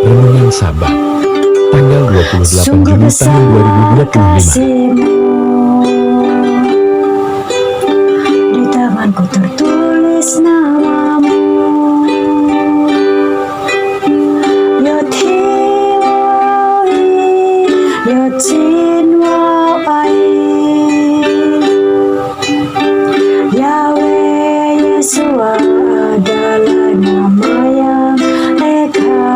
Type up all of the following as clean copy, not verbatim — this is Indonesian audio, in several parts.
Renungan Sabat, tanggal 28 Juni tahun 2025. Di tanganku tertulis namamu, Yod Hiwai, Yod Sin Wai, Yahweh Yesua adalah nama yang eka.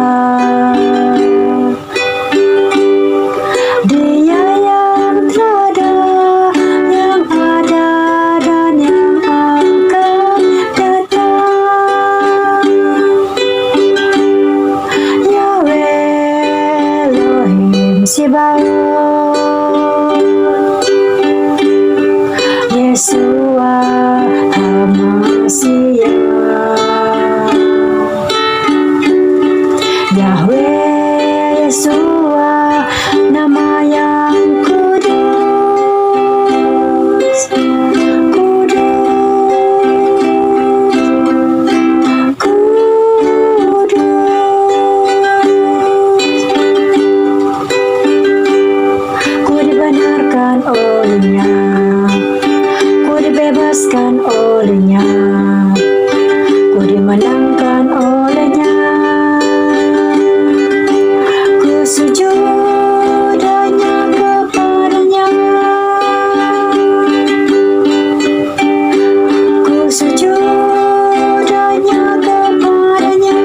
Dia yang tiada, yang ada dan yang akan datang. Yahweh Elohim Sebaot, Yesua HaMashiach, Yahweh Yesua nama yang kudus, ku dibenarkan olehnya, ku dibebaskan olehnya, ku dimenangkan olehnya. Ku sujud hanya kepadanya, ku sujud hanya kepadanya,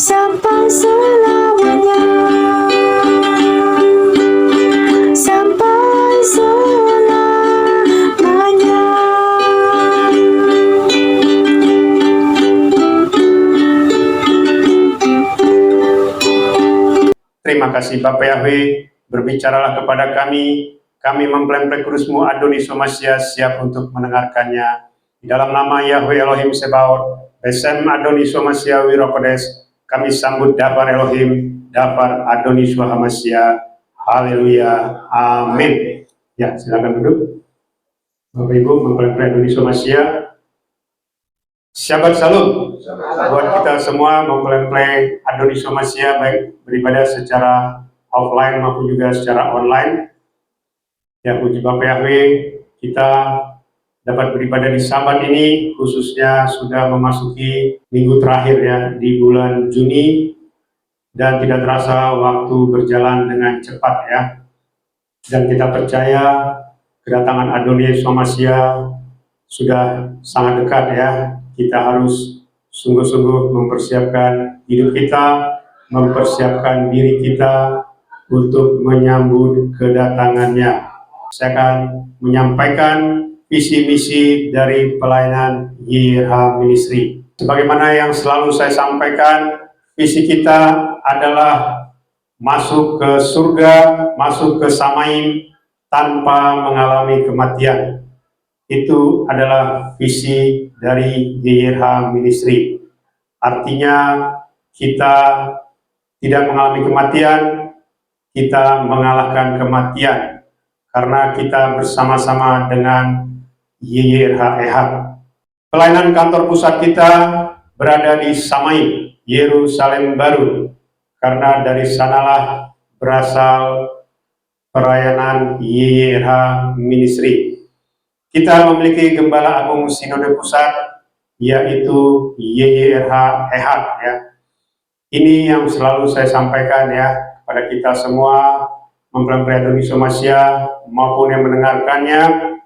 sampai selamanya, sampai selamanya. Terima kasih Bapak Yahweh, berbicaralah kepada kami mempelai kudus-Mu Adonis Somasia siap untuk mendengarkannya. Di dalam nama Yahweh Elohim Sebaot, Besem Adonis Somasia Wirokodes, kami sambut Dafar Elohim, Dafar Adonis Wahamasia. Haleluya, amin. Ya, silakan duduk. Bapak Ibu, mempelai Adonis Somasia, Shabbat Shalom buat kita semua mempelai Adonis Somasia, baik beribadah secara offline maupun juga secara online. Ya, puji Bapak Yahweh, kita dapat beribadah di Sabat ini, khususnya sudah memasuki minggu terakhir ya di bulan Juni, dan tidak terasa waktu berjalan dengan cepat ya. Dan kita percaya kedatangan Adonis Somasia sudah sangat dekat ya. Kita harus sungguh-sungguh mempersiapkan hidup kita, mempersiapkan diri kita untuk menyambut kedatangannya. Saya akan menyampaikan visi misi dari pelayanan YRH Ministry. Sebagaimana yang selalu saya sampaikan, visi kita adalah masuk ke surga, masuk ke Samaim tanpa mengalami kematian. Itu adalah visi dari YRH Ministry. Artinya kita tidak mengalami kematian, kita mengalahkan kematian karena kita bersama-sama dengan YRH Ehad. Pelayanan kantor pusat kita berada di Samaim, Yerusalem Baru, karena dari sanalah berasal pelayanan YRH Ministry. Kita memiliki Gembala Agung Sinode Pusat, yaitu YRH Ehad ya. Ini yang selalu saya sampaikan ya pada kita semua mempelai Adonis Somasia maupun yang mendengarkannya,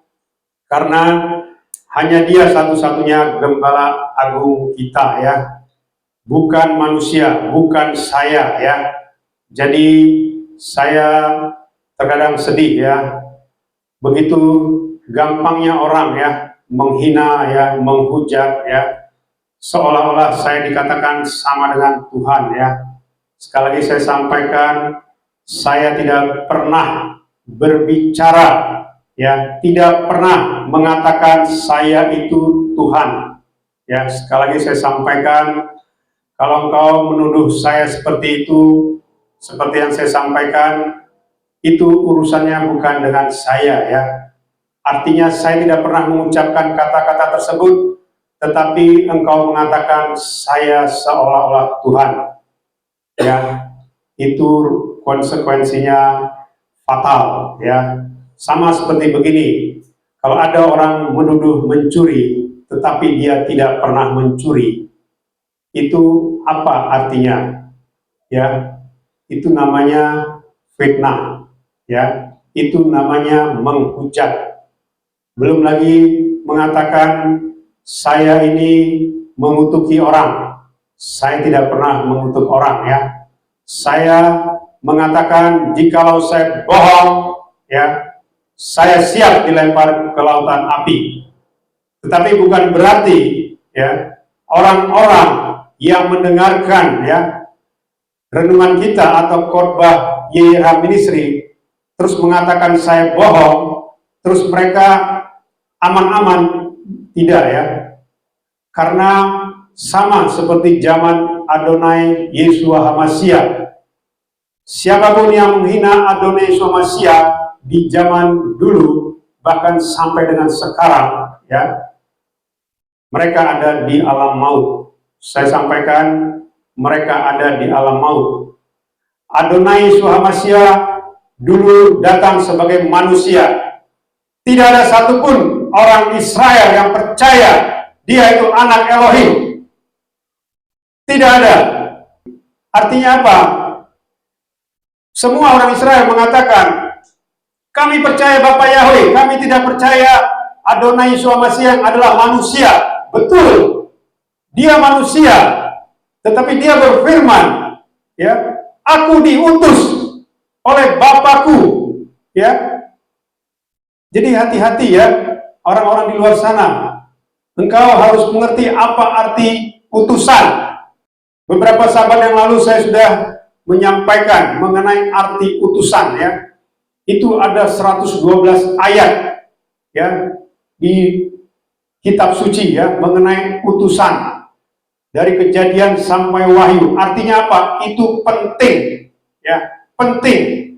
karena hanya dia satu-satunya Gembala Agung kita ya, bukan manusia, bukan saya ya. Jadi saya terkadang sedih ya, begitu gampangnya orang ya menghina ya, menghujat ya, seolah-olah saya dikatakan sama dengan Tuhan ya. Sekali lagi saya sampaikan, saya tidak pernah berbicara ya, tidak pernah mengatakan saya itu Tuhan ya. Sekali lagi saya sampaikan, kalau engkau menuduh saya seperti itu, seperti yang saya sampaikan, itu urusannya bukan dengan saya ya. Artinya saya tidak pernah mengucapkan kata-kata tersebut, tetapi engkau mengatakan saya seolah-olah Tuhan. Ya, itu konsekuensinya fatal. Ya, sama seperti begini. Kalau ada orang menuduh mencuri, tetapi dia tidak pernah mencuri, itu apa artinya? Ya, itu namanya fitnah. Ya, itu namanya menghujat. Belum lagi mengatakan saya ini mengutuki orang. Saya tidak pernah mengutuk orang, ya. Saya mengatakan jikalau saya bohong, ya, saya siap dilempar ke lautan api. Tetapi bukan berarti, ya, orang-orang yang mendengarkan, ya, renungan kita atau khotbah YYH Ministry terus mengatakan saya bohong, terus mereka aman-aman. Tidak, ya. Karena sama seperti zaman Adonai Yeshua HaMashiach. Siapapun yang menghina Adonai Yeshua HaMashiach di zaman dulu, bahkan sampai dengan sekarang, ya, mereka ada di alam maut. Saya sampaikan, mereka ada di alam maut. Adonai Yeshua HaMashiach dulu datang sebagai manusia. Tidak ada satupun orang Israel yang percaya dia itu anak Elohim. Tidak ada. Artinya apa? Semua orang Israel mengatakan, kami percaya Bapa Yahweh, kami tidak percaya Adonai Yeshua HaMashiach adalah manusia. Betul, dia manusia, tetapi dia berfirman, ya, aku diutus oleh Bapakku, ya. Jadi hati-hati, ya, orang-orang di luar sana. Engkau harus mengerti apa arti utusan. Beberapa sahabat yang lalu saya sudah menyampaikan mengenai arti utusan, ya. Itu ada 112 ayat, ya, di kitab suci, ya, mengenai utusan. Dari Kejadian sampai Wahyu. Artinya apa? Itu penting, ya, penting.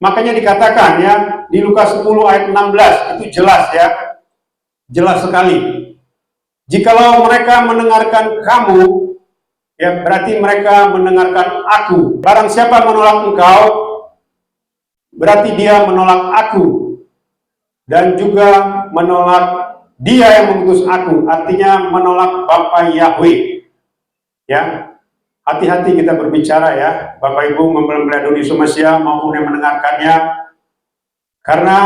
Makanya dikatakan, ya, di Lukas 10 ayat 16, itu jelas, ya, jelas sekali. Jikalau mereka mendengarkan kamu, ya, berarti mereka mendengarkan aku. Barang siapa menolak engkau, berarti dia menolak aku. Dan juga menolak dia yang mengutus aku. Artinya menolak Bapa Yahweh. Ya, hati-hati kita berbicara, ya, Bapak Ibu mempelai Adonai Yeshua HaMashiach maupun yang mendengarkannya. Karena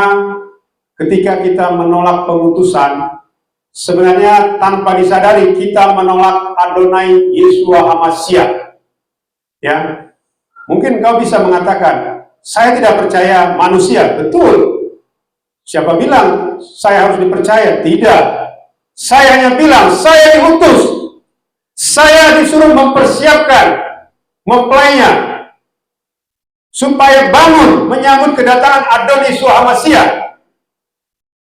ketika kita menolak pengutusan, sebenarnya tanpa disadari kita menolak Adonai Yeshua HaMashiach. Ya, mungkin kau bisa mengatakan, saya tidak percaya manusia. Betul. Siapa bilang saya harus dipercaya? Tidak. Saya hanya bilang saya diutus. Saya disuruh mempersiapkan mempelainya supaya bangun menyambut kedatangan Adonai Yeshua HaMashiach.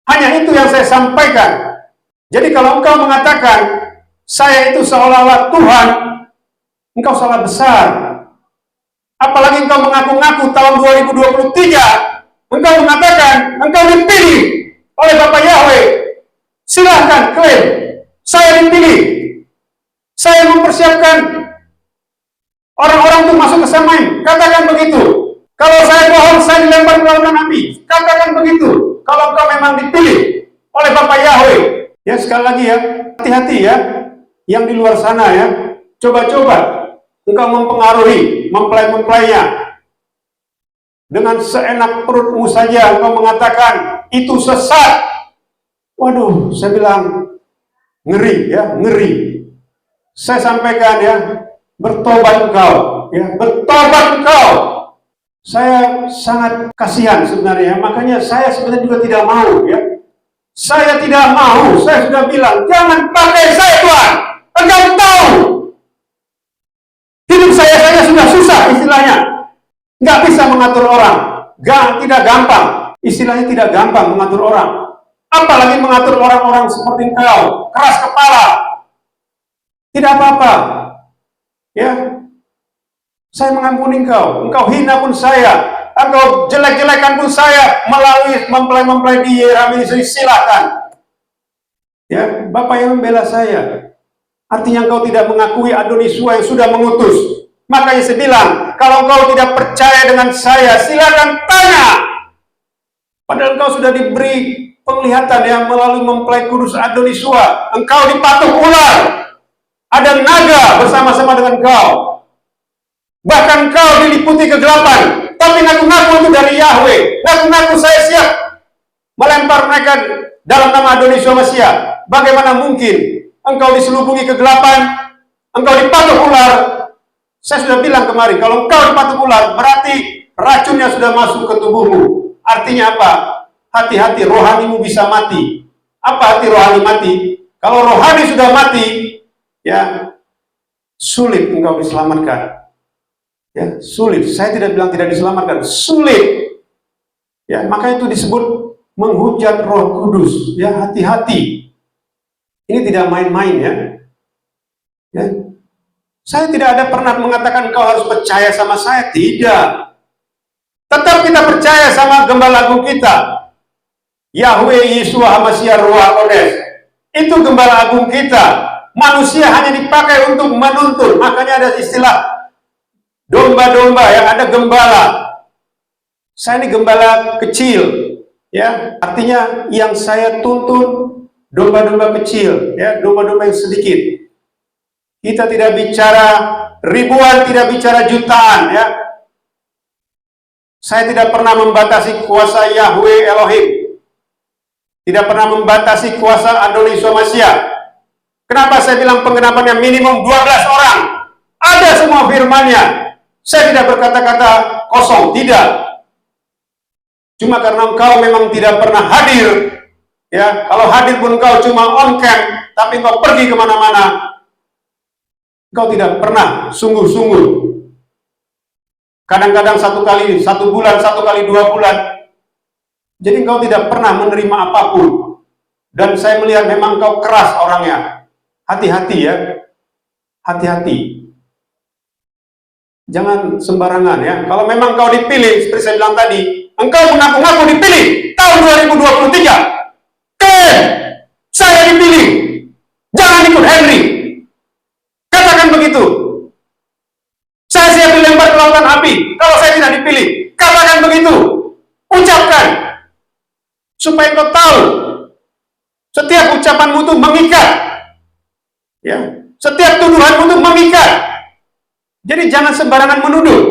Hanya itu yang saya sampaikan. Jadi kalau engkau mengatakan saya itu seolah-olah Tuhan, engkau salah besar. Apalagi engkau mengaku-ngaku tahun 2023, engkau mengatakan engkau dipilih oleh Bapa Yahweh. Silahkan klaim, saya dipilih. Saya mempersiapkan orang-orang untuk masuk ke Samaim. Katakan begitu. Kalau saya bohong, saya dilempar ke lautan api. Katakan begitu. Kalau engkau memang dipilih oleh Bapa Yahweh. Ya, sekali lagi, ya, hati-hati, ya, yang di luar sana, ya. Coba-coba engkau mempengaruhi mempelai-mempelainya. Dengan seenak perutmu saja engkau mengatakan itu sesat. Waduh, saya bilang ngeri, ya, ngeri. Saya sampaikan, ya, bertobat engkau, ya, bertobat engkau. Saya sangat kasihan sebenarnya, makanya saya sebenarnya juga tidak mau, ya. Saya tidak mau, saya sudah bilang, jangan pakai saya Tuhan. Engkau tahu, hidup saya sudah susah istilahnya. Nggak bisa mengatur orang, tidak gampang. Istilahnya tidak gampang mengatur orang. Apalagi mengatur orang-orang seperti engkau, keras kepala. Tidak apa-apa, ya. Saya mengampuni engkau. Engkau hina pun saya, engkau jelek-jelekan pun saya melalui mempelai-mempelai di YYH Ministry, silakan. Ya, Bapak yang membela saya. Artinya engkau tidak mengakui Adonisua yang sudah mengutus. Makanya saya bilang, kalau engkau tidak percaya dengan saya, silakan tanya. Padahal engkau sudah diberi penglihatan yang melalui mempelai kudus Adonisua. Engkau dipatuk ular. Ada naga bersama-sama dengan engkau. Bahkan engkau diliputi kegelapan. Tapi ngaku-ngaku itu dari Yahweh. Ngaku-ngaku saya siap melempar mereka dalam nama Adonisua Masia. Bagaimana mungkin engkau diselubungi kegelapan, engkau dipatuk ular? Saya sudah bilang kemarin, kalau engkau dipatuk ular, berarti racunnya sudah masuk ke tubuhmu. Artinya apa? Hati-hati, rohanimu bisa mati. Apa arti rohani mati? Kalau rohani sudah mati, ya sulit engkau diselamatkan. Ya, sulit. Saya tidak bilang tidak diselamatkan, sulit. Ya, makanya itu disebut menghujat Roh Kudus. Ya, hati-hati. Ini tidak main-main ya. Ya. Saya tidak ada pernah mengatakan kau harus percaya sama saya, tidak. Tetap kita percaya sama Gembala Agung kita, Yahweh Yeshua Hamashiach Ruach Kodes. Itu Gembala Agung kita. Manusia hanya dipakai untuk menuntun. Makanya ada istilah domba-domba yang ada gembala. Saya ini gembala kecil, ya. Artinya yang saya tuntun domba-domba kecil, ya, domba-domba yang sedikit. Kita tidak bicara ribuan, tidak bicara jutaan, ya. Saya tidak pernah membatasi kuasa Yahweh Elohim. Tidak pernah membatasi kuasa Adonisua Masia. Kenapa saya bilang penggenapannya minimum 12 orang? Ada semua firman-Nya. Saya tidak berkata-kata kosong, tidak. Cuma karena engkau memang tidak pernah hadir. Ya, kalau hadir pun engkau cuma on cam, tapi engkau pergi kemana-mana. Engkau tidak pernah sungguh-sungguh. Kadang-kadang 1 kali 1 bulan, 1 kali 2 bulan. Jadi engkau tidak pernah menerima apapun. Dan saya melihat memang engkau keras orangnya. Hati-hati ya. Hati-hati. Jangan sembarangan ya. Kalau memang engkau dipilih, seperti saya bilang tadi, engkau mengaku-ngaku dipilih tahun 2023. Saya dipilih. Jangan ikut Henry. Katakan begitu. Saya siap dilempar ke lautan api kalau saya tidak dipilih. Katakan begitu. Ucapkan. Supaya kau tahu. Setiap ucapanmu itu mengikat. Ya. Setiap tuduhanmu itu mengikat. Jadi jangan sembarangan menuduh.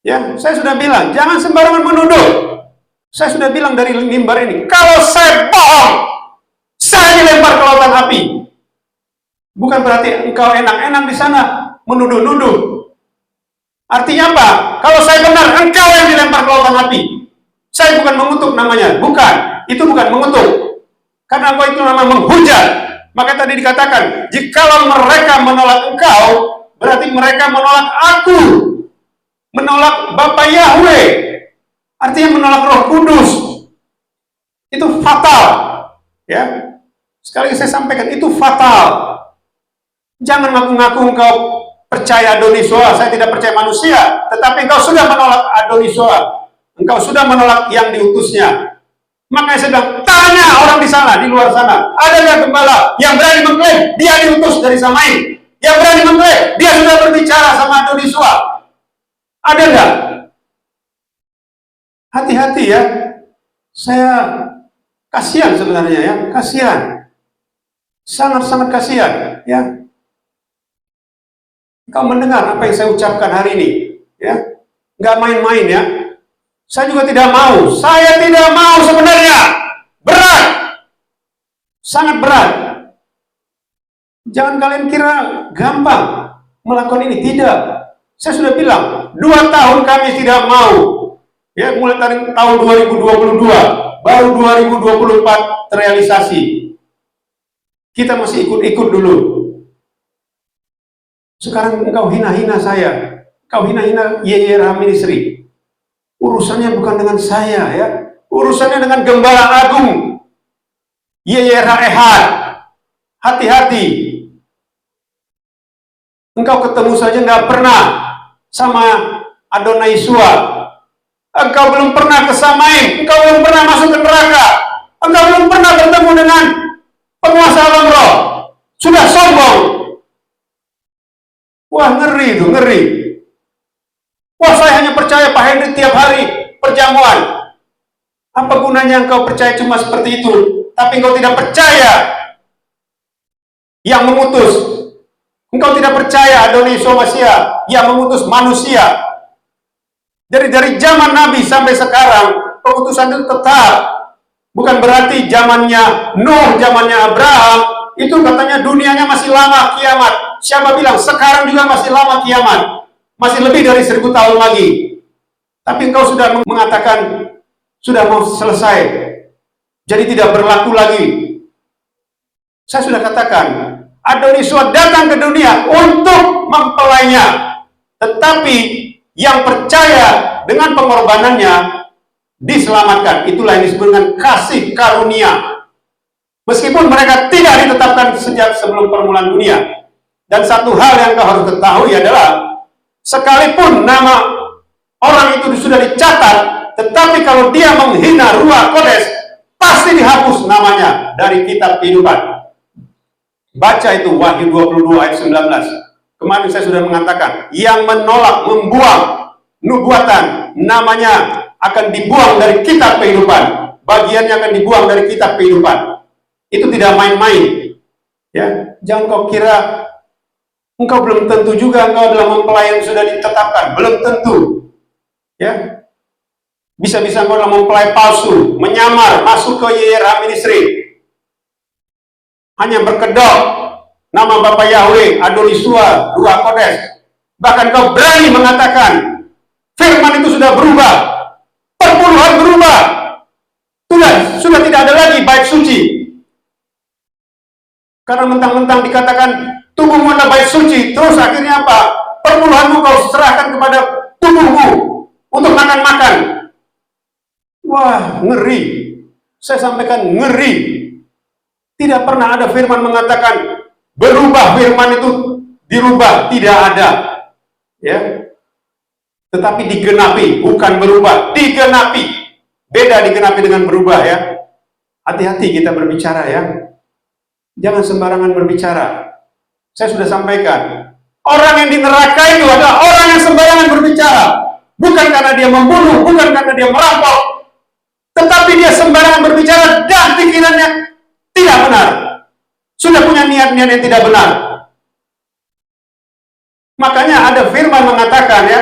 Ya, saya sudah bilang, jangan sembarangan menuduh. Saya sudah bilang dari mimbar ini, kalau saya bohong, saya dilempar ke lautan api. Bukan berarti engkau enak-enak di sana menuduh-nuduh. Artinya apa? Kalau saya benar, engkau yang dilempar ke lautan api. Saya bukan mengutuk namanya, bukan. Itu bukan mengutuk. Karena engkau itu namanya menghujat. Maka tadi dikatakan, jikalau mereka menolak engkau, berarti mereka menolak aku. Menolak Bapa Yahweh. Artinya menolak Roh Kudus. Itu fatal. Ya. Sekali lagi saya sampaikan, itu fatal. Jangan ngaku-ngaku engkau percaya Adonisua, saya tidak percaya manusia, tetapi engkau sudah menolak Adonisua. Engkau sudah menolak yang diutusnya. Makanya saya bilang, tanya orang di sana, di luar sana, ada nggak gembala yang berani mengklaim dia diutus dari Samain? Yang berani mengklaim dia sudah berbicara sama Adonisua? Ada nggak? Hati-hati ya. Saya kasihan sebenarnya ya, kasihan. Sangat-sangat kasihan ya. Kau mendengar apa yang saya ucapkan hari ini, ya, nggak main-main ya. Saya juga tidak mau. Saya tidak mau sebenarnya. Berat, sangat berat. Jangan kalian kira gampang melakukan ini, tidak. Saya sudah bilang, 2 tahun kami tidak mau. Ya, mulai dari tahun 2022, baru 2024 terrealisasi. Kita masih ikut-ikut dulu. Sekarang engkau hina-hina saya. Kau hina-hina YYRH Ministry. Urusannya bukan dengan saya ya. Urusannya dengan Gembala Agung YYRH Ehad. Hati-hati. Engkau ketemu saja nggak pernah sama Adonisua. Engkau belum pernah ke Samain. Engkau belum pernah masuk ke neraka. Engkau belum pernah bertemu dengan penguasa alam roh, sudah sombong. Wah, ngeri itu, ngeri. Wah, saya hanya percaya Pak Henry tiap hari perjamuan. Apa gunanya engkau percaya cuma seperti itu, tapi engkau tidak percaya yang memutus. Engkau tidak percaya Adonai Yeshua Mashiach yang memutus manusia. Jadi dari zaman Nabi sampai sekarang, pemutusan itu tetap. Bukan berarti zamannya Nuh, zamannya Abraham, itu katanya dunianya masih lama kiamat. Siapa bilang? Sekarang juga masih lama kiamat. Masih lebih dari 1000 tahun lagi. Tapi engkau sudah mengatakan, sudah mau selesai. Jadi tidak berlaku lagi. Saya sudah katakan, Adonai Yeshua datang ke dunia untuk mempelainya. Tetapi yang percaya dengan pengorbanannya diselamatkan. Itulah yang disebut dengan kasih karunia. Meskipun mereka tidak ditetapkan sejak sebelum permulaan dunia. Dan satu hal yang kau harus ketahui adalah, sekalipun nama orang itu sudah dicatat, tetapi kalau dia menghina Ruach Kodes, pasti dihapus namanya dari kitab kehidupan. Baca itu Wahyu 22 ayat 19. Kemarin saya sudah mengatakan, yang menolak, membuang nubuatan, namanya akan dibuang dari kitab kehidupan. Bagiannya akan dibuang dari kitab kehidupan. Itu tidak main-main. Ya, jangan kau kira engkau belum tentu juga engkau adalah mempelai yang sudah ditetapkan. Belum tentu. Ya, bisa-bisa engkau adalah mempelai palsu, menyamar, masuk ke YRH Ministry, hanya berkedok nama Bapak Yahweh, Adonai Yeshua, Ruach Kodes. Bahkan kau berani mengatakan firman itu sudah berubah, perpuluhan berubah, sudah tidak ada lagi bait suci. Karena mentang-mentang dikatakan tubuhmu adalah bait suci, terus akhirnya apa? Perpuluhanmu kau serahkan kepada tubuhmu untuk makan-makan. Wah, ngeri. Saya sampaikan ngeri. Tidak pernah ada firman mengatakan berubah, firman itu dirubah, tidak ada. Ya. Tetapi digenapi, bukan berubah, digenapi. Beda digenapi dengan berubah ya. Hati-hati kita berbicara ya. Jangan sembarangan berbicara. Saya sudah sampaikan, orang yang di neraka itu adalah orang yang sembarangan berbicara. Bukan karena dia membunuh, bukan karena dia merampok, tetapi dia sembarangan berbicara dan pikirannya tidak benar. Sudah punya niat-niat yang tidak benar. Makanya ada firman mengatakan ya,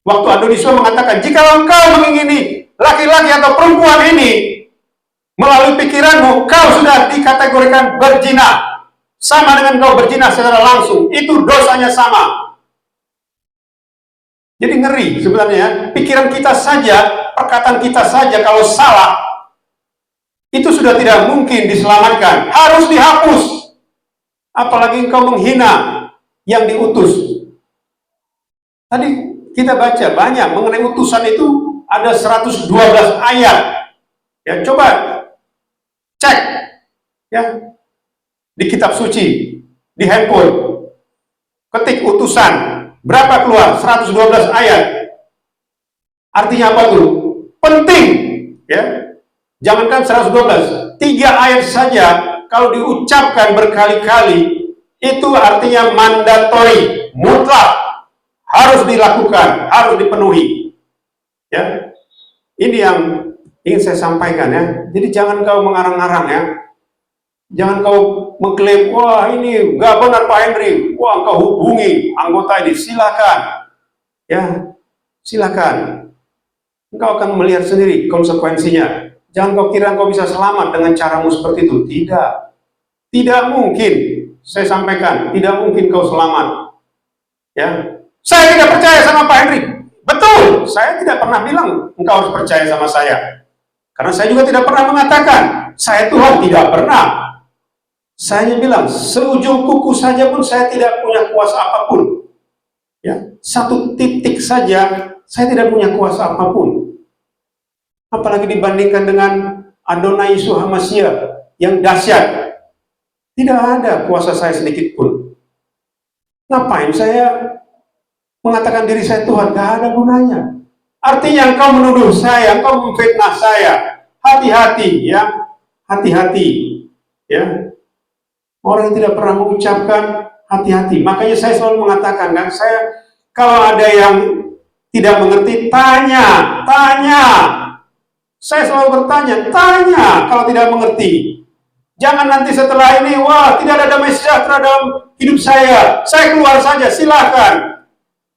waktu Adonai Yeshua mengatakan, jika engkau mengingini laki-laki atau perempuan ini melalui pikiranmu, kau sudah dikategorikan berzina. Sama dengan kau berzina secara langsung, itu dosanya sama. Jadi ngeri sebenarnya ya. Pikiran kita saja, perkataan kita saja kalau salah, itu sudah tidak mungkin diselamatkan, harus dihapus. Apalagi engkau menghina yang diutus. Tadi kita baca banyak mengenai utusan itu, ada 112 ayat. Ya, coba cek ya di kitab suci, di handphone, ketik utusan, berapa keluar? 112 ayat. Artinya apa tuh? Penting ya. Jangankan 112, 3 ayat saja kalau diucapkan berkali-kali, itu artinya mandatori, mutlak, harus dilakukan, harus dipenuhi. Ya, ini yang ingin saya sampaikan ya. Jadi jangan kau mengarang-arang ya. Jangan kau mengklaim, wah ini nggak benar Pak Henry, wah engkau hubungi anggota ini, silakan. Ya, silakan. Engkau akan melihat sendiri konsekuensinya. Jangan kau kira engkau bisa selamat dengan caramu seperti itu. Tidak. Tidak mungkin. Saya sampaikan, tidak mungkin kau selamat. Ya. Saya tidak percaya sama Pak Henry. Betul, saya tidak pernah bilang engkau harus percaya sama saya. Karena saya juga tidak pernah mengatakan, saya Tuhan, tidak pernah. Saya hanya bilang, seujung kuku saja pun saya tidak punya kuasa apapun. Ya, 1 titik saja, saya tidak punya kuasa apapun. Apalagi dibandingkan dengan Adonai Yeshua Mashiach yang dahsyat. Tidak ada kuasa saya sedikit pun. Ngapain saya mengatakan diri saya Tuhan? Gak ada gunanya. Artinya engkau menuduh saya, engkau memfitnah saya. Hati-hati ya, hati-hati Ya, orang yang tidak pernah mengucapkan hati-hati. Makanya saya selalu mengatakan kan, kalau ada yang tidak mengerti, tanya. Saya selalu bertanya, tanya kalau tidak mengerti. Jangan nanti setelah ini, wah tidak ada damai sejahtera dalam hidup saya keluar saja, silakan.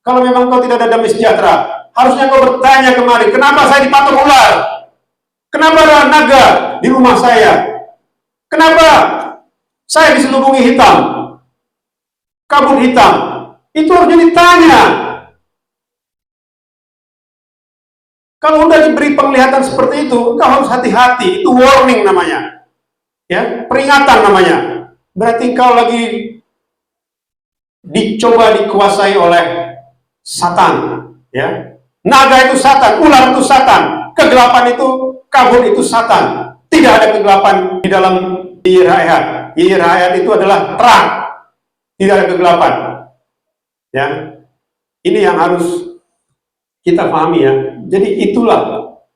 Kalau memang kau tidak ada damai sejahtera, harusnya kau bertanya kemarin, kenapa saya dipatok ular? Kenapa ada naga di rumah saya? Kenapa saya diselubungi hitam? Kabut hitam. Itu harusnya ditanya. Kalau udah diberi penglihatan seperti itu, engkau harus hati-hati. Itu warning namanya. Ya, peringatan namanya. Berarti engkau lagi dicoba dikuasai oleh Satan. Ya, naga itu Satan, ular itu Satan, kegelapan itu, kabut itu Satan. Tidak ada kegelapan di dalam Yeir-Hayat. Yeir-Hayat itu adalah terang. Tidak ada kegelapan. Ya, ini yang harus kita pahami ya. Jadi itulah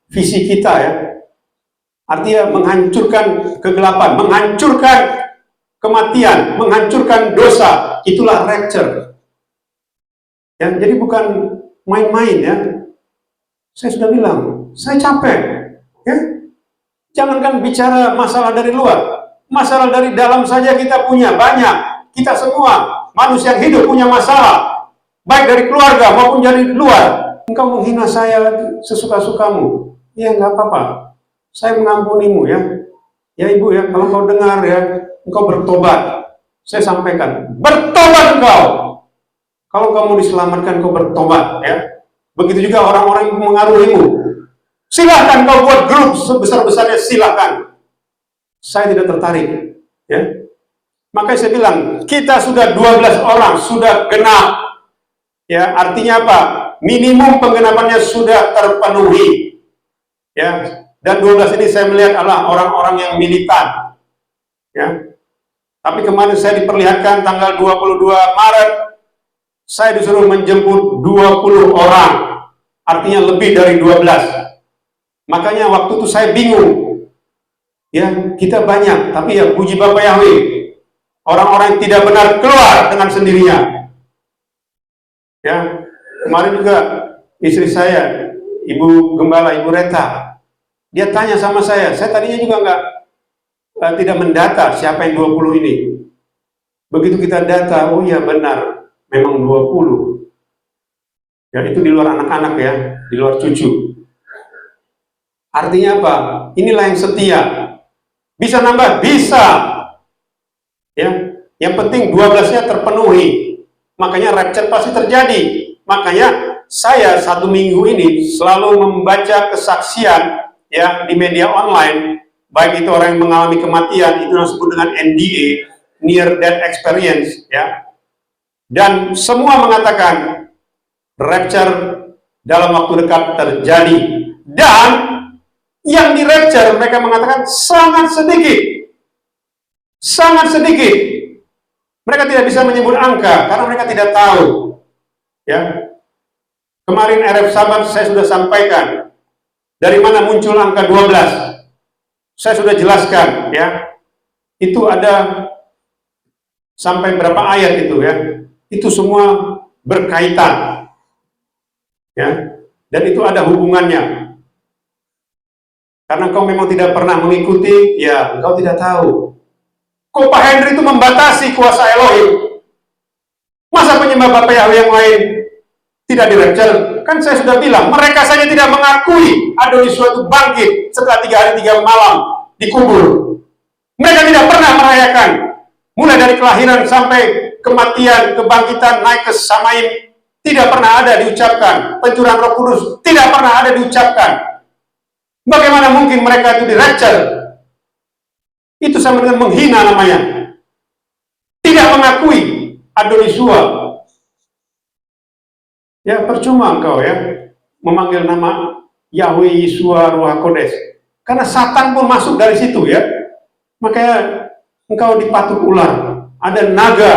visi kita ya. Artinya menghancurkan kegelapan, menghancurkan kematian, menghancurkan dosa. Itulah rapture. Ya, jadi bukan main-main ya. Saya sudah bilang, saya capek. Ya. Jangankan bicara masalah dari luar, masalah dari dalam saja kita punya banyak. Kita semua manusia yang hidup punya masalah, baik dari keluarga maupun dari luar. Engkau menghina saya sesuka-sukamu, ya nggak apa-apa. Saya mengampunimu ya. Ya ibu ya, kalau kau dengar ya, engkau bertobat. Saya sampaikan, bertobat engkau. Kalau kamu diselamatkan, kau bertobat ya. Begitu juga orang-orang yang mengaruhimu. Silahkan kau buat grup sebesar-besarnya, silahkan. Saya tidak tertarik. Ya. Makanya saya bilang, kita sudah 12 orang, sudah genap. Ya, artinya apa? Minimum penggenapannya sudah terpenuhi. Ya, dan 12 ini saya melihat adalah orang-orang yang militan. Ya. Tapi kemarin saya diperlihatkan tanggal 22 Maret, saya disuruh menjemput 20 orang. Artinya lebih dari 12. Makanya waktu itu saya bingung. Ya, kita banyak, tapi ya puji Bapak Yahweh, orang-orang yang tidak benar keluar dengan sendirinya. Ya, kemarin juga istri saya, Ibu Gembala, Ibu Reta, dia tanya sama saya tadinya juga tidak mendata siapa yang 20 ini. Begitu kita data, oh iya benar, memang 20. Ya, itu di luar anak-anak ya, di luar cucu. Artinya apa? Inilah yang setia. Bisa nambah? Bisa. Ya, yang penting 12-nya terpenuhi. Makanya rapture pasti terjadi. Makanya saya 1 minggu ini selalu membaca kesaksian ya di media online, baik itu orang yang mengalami kematian, itu yang disebut dengan NDA, Near Death Experience ya. Dan semua mengatakan rapture dalam waktu dekat terjadi. Dan yang di rapture mereka mengatakan sangat sedikit. Sangat sedikit. Mereka tidak bisa menyebut angka karena mereka tidak tahu. Ya. Kemarin RF Sabat saya sudah sampaikan dari mana muncul angka 12. Saya sudah jelaskan ya. Itu ada sampai berapa ayat itu ya. Itu semua berkaitan. Ya. Dan itu ada hubungannya. Karena engkau memang tidak pernah mengikuti, ya engkau tidak tahu. Kok Pak Henry itu membatasi kuasa Elohim? Masa penyembah Bapak Yahweh yang lain tidak di-rapture? Kan saya sudah bilang, mereka saja tidak mengakui Adonis suatu bangkit setelah 3 hari 3 malam dikubur. Mereka tidak pernah merayakan, mulai dari kelahiran sampai kematian, kebangkitan, naik ke Samaim, tidak pernah ada diucapkan. Pencurahan Roh Kudus tidak pernah ada diucapkan. Bagaimana mungkin mereka itu di-rapture? Itu sama dengan menghina namanya. Tidak mengakui Adonisua. Ya percuma engkau ya memanggil nama Yahweh Yeshua Ruach Kodes. Karena Satan pun masuk dari situ ya. Makanya engkau dipatuk ular. Ada naga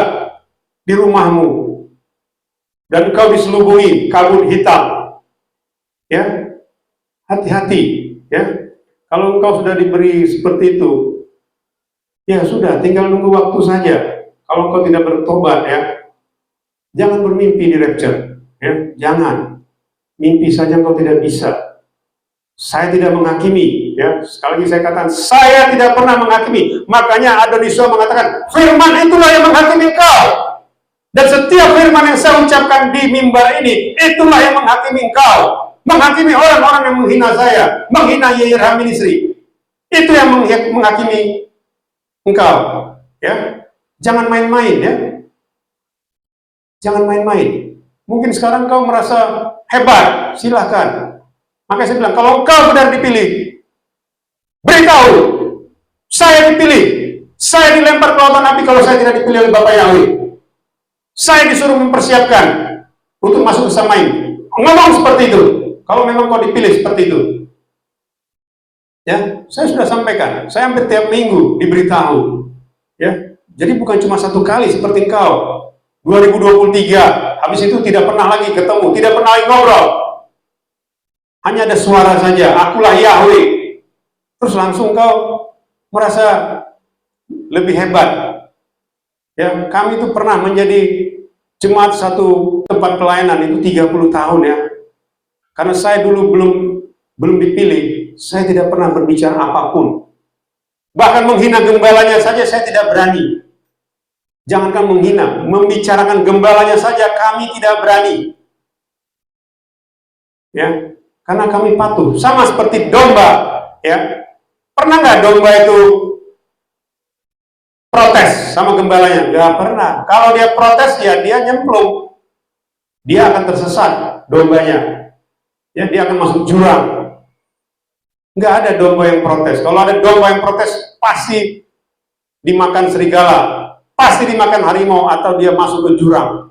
di rumahmu. Dan engkau diselubungi kabut hitam. Ya. Hati-hati. Ya, kalau engkau sudah diberi seperti itu, Ya sudah, tinggal nunggu waktu saja. Kalau kau tidak bertobat ya, jangan bermimpi di rapture. Ya, jangan. Mimpi saja kau tidak bisa. Saya tidak menghakimi. Ya, sekali lagi saya katakan, saya tidak pernah menghakimi. Makanya Adonisio mengatakan, firman itulah yang menghakimi kau. Dan setiap firman yang saya ucapkan di mimbar ini, itulah yang menghakimi engkau. Menghakimi orang-orang yang menghina saya, menghina YRH Ministry. Itu yang menghakimi engkau. Ya, jangan main-main ya. Jangan main-main. Mungkin sekarang kau merasa hebat, silahkan. Makanya saya bilang, kalau engkau benar dipilih, beritahu, saya dipilih. Saya dilempar ke lautan api kalau saya tidak dipilih oleh Bapak Yahweh. Saya disuruh mempersiapkan untuk masuk ke Samaim. Ngomong seperti itu. Kalau memang kau dipilih seperti itu. Ya, saya sudah sampaikan. Saya hampir tiap minggu diberitahu. Ya, jadi bukan cuma satu kali seperti engkau. 2023, habis itu tidak pernah lagi ketemu, tidak pernah lagi ngobrol. Hanya ada suara saja, akulah Yahweh. Terus langsung kau merasa lebih hebat. Ya, kami itu pernah menjadi jemaat satu tempat pelayanan itu 30 tahun ya. Karena saya dulu belum dipilih, saya tidak pernah berbicara apapun. Bahkan menghina gembalanya saja saya tidak berani. Jangankan menghina, membicarakan gembalanya saja kami tidak berani. Ya, karena kami patuh, sama seperti domba, ya. Pernah nggak domba itu protes sama gembalanya? Nggak pernah. Kalau dia protes ya dia nyemplung, dia akan tersesat dombanya, ya dia akan masuk jurang. Nggak ada domba yang protes. Kalau ada domba yang protes pasti dimakan serigala, pasti dimakan harimau atau dia masuk ke jurang.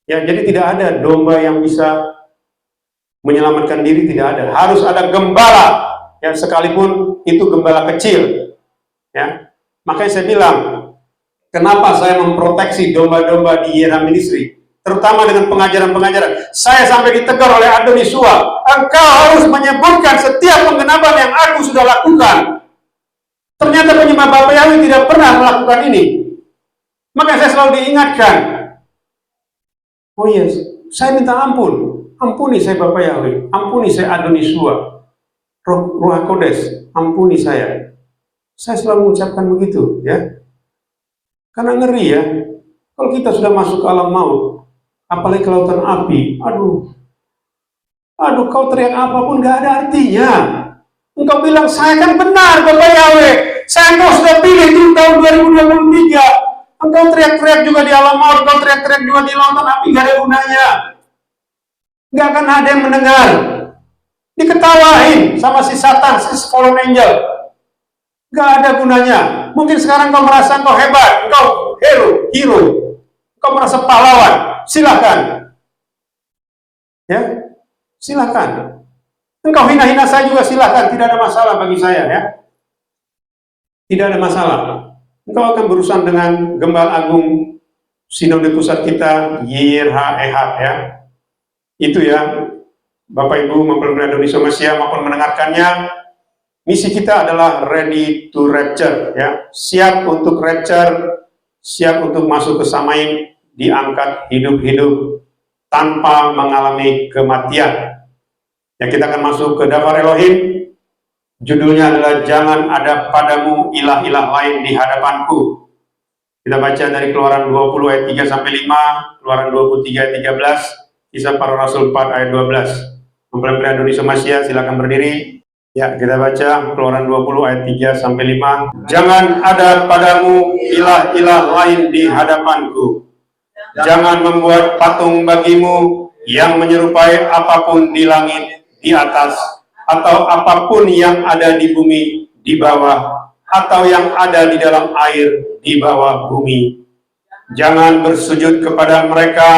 Ya, jadi tidak ada domba yang bisa menyelamatkan diri, tidak ada. Harus ada gembala, ya sekalipun itu gembala kecil. Ya, makanya saya bilang, kenapa saya memproteksi domba-domba di YRH Ministry, terutama dengan pengajaran-pengajaran. Saya sampai ditegur oleh Adonisua, engkau harus menyebutkan setiap penggenapan yang aku sudah lakukan. Ternyata penyembah Bapak Yahweh tidak pernah melakukan ini. Maka saya selalu diingatkan, oh yes, saya minta ampun, ampuni saya Bapak Yahweh, ampuni saya Adonisua, Ruach Kodes, ampuni saya. Saya selalu mengucapkan begitu, ya. Karena ngeri ya, kalau kita sudah masuk ke alam maut, apalagi ke lautan api, aduh, kau teriak apapun gak ada artinya. Engkau bilang, saya kan benar Bapak Yahweh, saya kau sudah pilih di tahun 2023. Engkau teriak-teriak juga di alam maut, engkau teriak-teriak juga di lautan api, gak ada gunanya. Gak akan ada yang mendengar. Diketawain sama si Satan, si fallen angel. Gak ada gunanya. Mungkin sekarang kau merasa engkau hebat, engkau hero, engkau merasa pahlawan. Silakan. Ya, silakan. Engkau hina-hina saya juga silakan, tidak ada masalah bagi saya ya. Tidak ada masalah. Engkau akan berurusan dengan Gembala Agung Sinode Pusat kita, YRH EHAT ya. Itu ya, Bapak Ibu mempelai Indonesia Masia maupun mendengarkannya. Misi kita adalah ready to rapture ya. Siap untuk rapture, siap untuk masuk ke Samaim, diangkat hidup-hidup tanpa mengalami kematian. Ya, kita akan masuk ke Dafar Elohim. Judulnya adalah jangan ada padamu ilah-ilah lain di hadapanku. Kita baca dari Keluaran 20 ayat 3 sampai 5, Keluaran 23 ayat 13, Kisah Para Rasul 4 ayat 12. Mempelai Indonesia Masia silakan berdiri. Ya, kita baca Keluaran 20 ayat 3 sampai 5. Jangan ada padamu ilah-ilah lain di hadapanku. Jangan membuat patung bagimu yang menyerupai apapun di langit di atas, atau apapun yang ada di bumi di bawah, atau yang ada di dalam air di bawah bumi. Jangan bersujud kepada mereka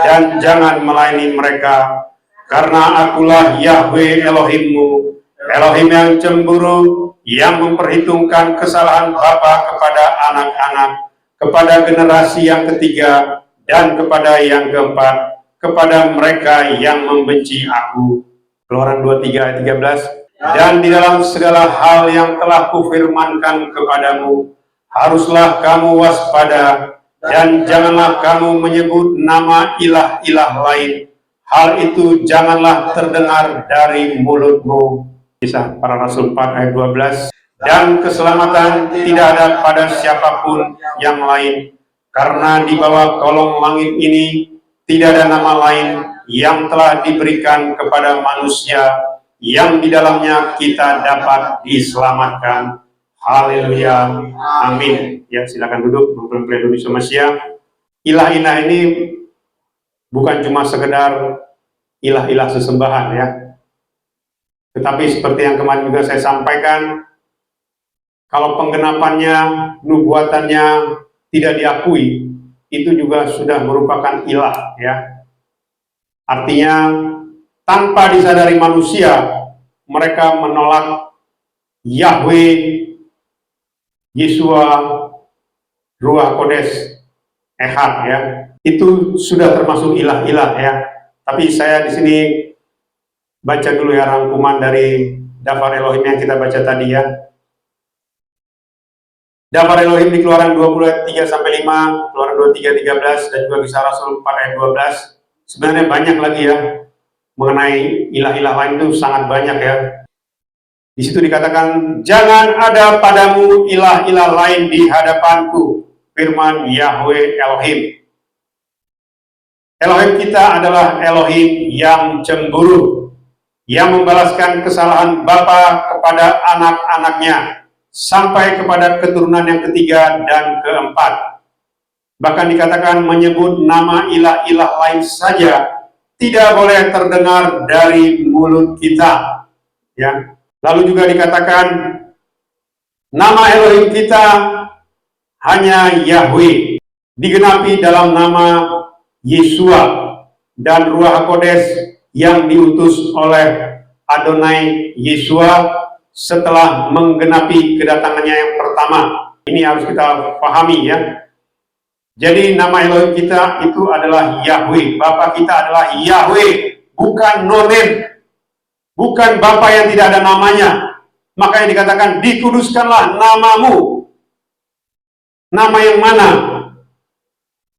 dan jangan melayani mereka, karena akulah Yahweh Elohimmu, Elohim yang cemburu, yang memperhitungkan kesalahan bapa kepada anak-anak, kepada generasi yang ketiga dan kepada yang keempat, kepada mereka yang membenci aku. Keluaran 23 ayat 13. Dan di dalam segala hal yang telah kufirmankan kepadamu, haruslah kamu waspada, dan janganlah kamu menyebut nama ilah-ilah lain. Hal itu janganlah terdengar dari mulutmu. Kisah Para Rasul 4 ayat 12. Dan keselamatan tidak ada pada siapapun yang lain, karena di bawah kolong langit ini tidak ada nama lain yang telah diberikan kepada manusia yang di dalamnya kita dapat diselamatkan. Haleluya, amin. Ya, silakan duduk, mempelai Indonesia Masia. Ilah-ilah ini bukan cuma sekedar ilah-ilah sesembahan ya, tetapi seperti yang kemarin juga saya sampaikan, kalau penggenapannya, nubuatannya tidak diakui, itu juga sudah merupakan ilah ya. Artinya tanpa disadari manusia, mereka menolak Yahweh, Yeshua, Ruach Kodes, Ehad ya. Itu sudah termasuk ilah-ilah ya. Tapi saya di sini baca dulu ya rangkuman dari Dafar Elohim yang kita baca tadi ya. Dafar Elohim di Keluaran 20 ayat 3-5, Keluaran 23 13, dan juga Kisah Rasul 4 ayat 12. Sebenarnya banyak lagi ya mengenai ilah-ilah lain, itu sangat banyak ya. Di situ dikatakan, jangan ada padamu ilah-ilah lain di hadapanku, firman Yahweh Elohim. Elohim kita adalah Elohim yang cemburu, yang membalaskan kesalahan bapa kepada anak-anaknya, sampai kepada keturunan yang ketiga dan keempat. Bahkan dikatakan menyebut nama ilah-ilah lain saja tidak boleh terdengar dari mulut kita. Ya. Lalu juga dikatakan nama Elohim kita hanya Yahweh, digenapi dalam nama Yeshua dan Ruach Kodes yang diutus oleh Adonai Yeshua setelah menggenapi kedatangannya yang pertama. Ini harus kita pahami ya. Jadi nama Elohim kita itu adalah Yahweh. Bapa kita adalah Yahweh, bukan nonem, bukan Bapa yang tidak ada namanya. Makanya dikatakan dikuduskanlah namamu. Nama yang mana?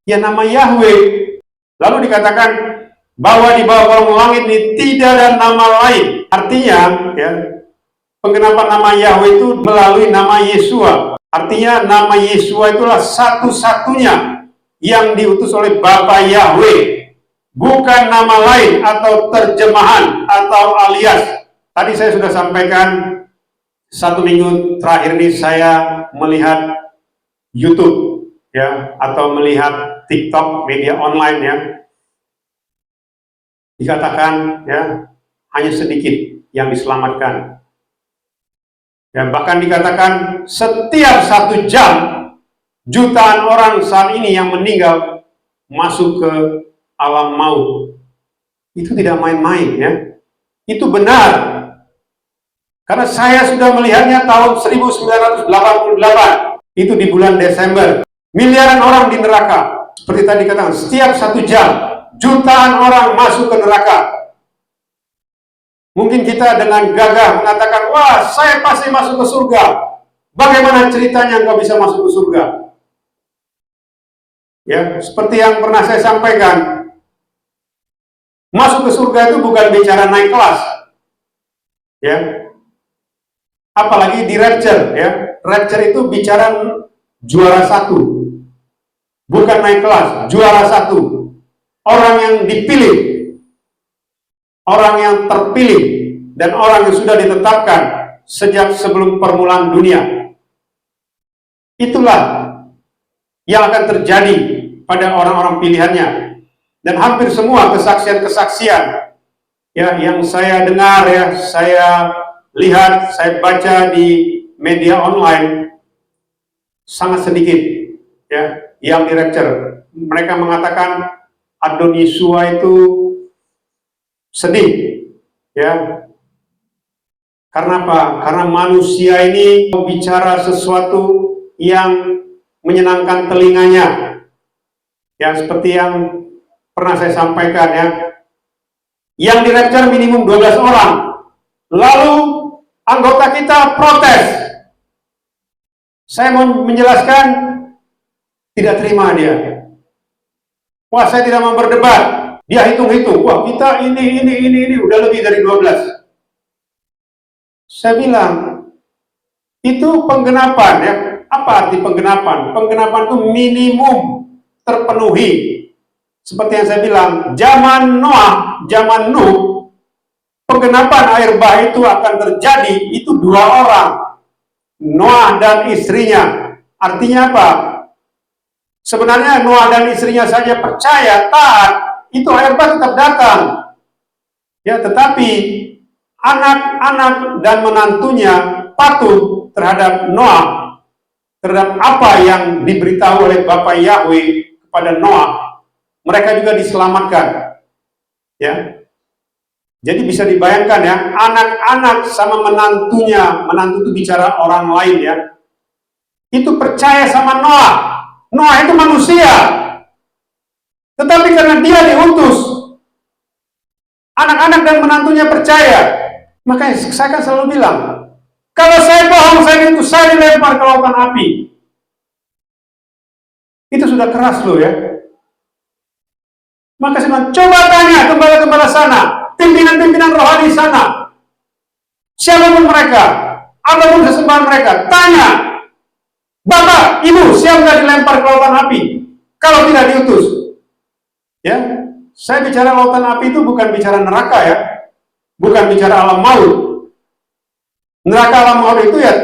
Ya nama Yahweh. Lalu dikatakan bahwa di bawah kolong langit ini tidak ada nama lain. Artinya ya, penggenapan nama Yahweh itu melalui nama Yeshua. Artinya nama Yeshua itulah satu-satunya yang diutus oleh Bapa Yahweh. Bukan nama lain atau terjemahan atau alias. Tadi saya sudah sampaikan, 1 minggu terakhir ini saya melihat YouTube ya, atau melihat TikTok, media online ya. Dikatakan ya, hanya sedikit yang diselamatkan. Ya, bahkan dikatakan setiap 1 jam jutaan orang saat ini yang meninggal masuk ke alam maut. Itu tidak main-main ya. Itu benar. Karena saya sudah melihatnya tahun 1988. Itu di bulan Desember. Miliaran orang di neraka. Seperti tadi katakan, setiap 1 jam jutaan orang masuk ke neraka. Mungkin kita dengan gagah mengatakan, wah saya pasti masuk ke surga. Bagaimana ceritanya engkau bisa masuk ke surga? Ya, seperti yang pernah saya sampaikan, masuk ke surga itu bukan bicara naik kelas. Ya. Apalagi di rapture ya. Rapture itu bicara juara 1. Bukan naik kelas, juara 1. Orang yang dipilih, orang yang terpilih, dan orang yang sudah ditetapkan sejak sebelum permulaan dunia. Itulah yang akan terjadi pada orang-orang pilihannya. Dan hampir semua kesaksian-kesaksian ya, yang saya dengar ya, saya lihat, saya baca di media online, sangat sedikit ya yang di rapture. Mereka mengatakan Adon Yeshua itu sedih ya. Karena apa? Karena manusia ini bicara sesuatu yang menyenangkan telinganya. Ya, seperti yang pernah saya sampaikan ya. Yang di rapture minimum 12 orang. Lalu anggota kita protes. Saya mau menjelaskan, tidak terima dia. Wah, saya tidak mau berdebat. Dia hitung-hitung, wah kita ini, udah lebih dari 12. Saya bilang, itu penggenapan ya. Apa arti penggenapan? Penggenapan itu minimum terpenuhi. Seperti yang saya bilang, zaman Noah, zaman Nuh, penggenapan air bah itu akan terjadi, itu 2 orang. Noah dan istrinya. Artinya apa? Sebenarnya Noah dan istrinya saja percaya, taat, itu air bah tetap datang. Ya, tetapi anak-anak dan menantunya patuh terhadap Noah, terhadap apa yang diberitahu oleh Bapa Yahweh kepada Noah. Mereka juga diselamatkan. Ya. Jadi bisa dibayangkan ya, anak-anak sama menantunya, menantu itu bicara orang lain ya, itu percaya sama Noah. Noah itu manusia, tetapi karena dia diutus, anak-anak dan menantunya percaya. Makanya saya kan selalu bilang, kalau saya bohong, saya diutus, saya dilempar ke lautan api. Itu sudah keras loh ya. Maka saya bilang, coba tanya gembala-gembala sana, pimpinan-pimpinan rohani sana, siapapun mereka, apapun sesembahan mereka, tanya, Bapak, Ibu, siap nggak dilempar ke lautan api? Kalau tidak diutus. Ya, saya bicara lautan api itu bukan bicara neraka ya, bukan bicara alam maut. Neraka alam maut itu ya,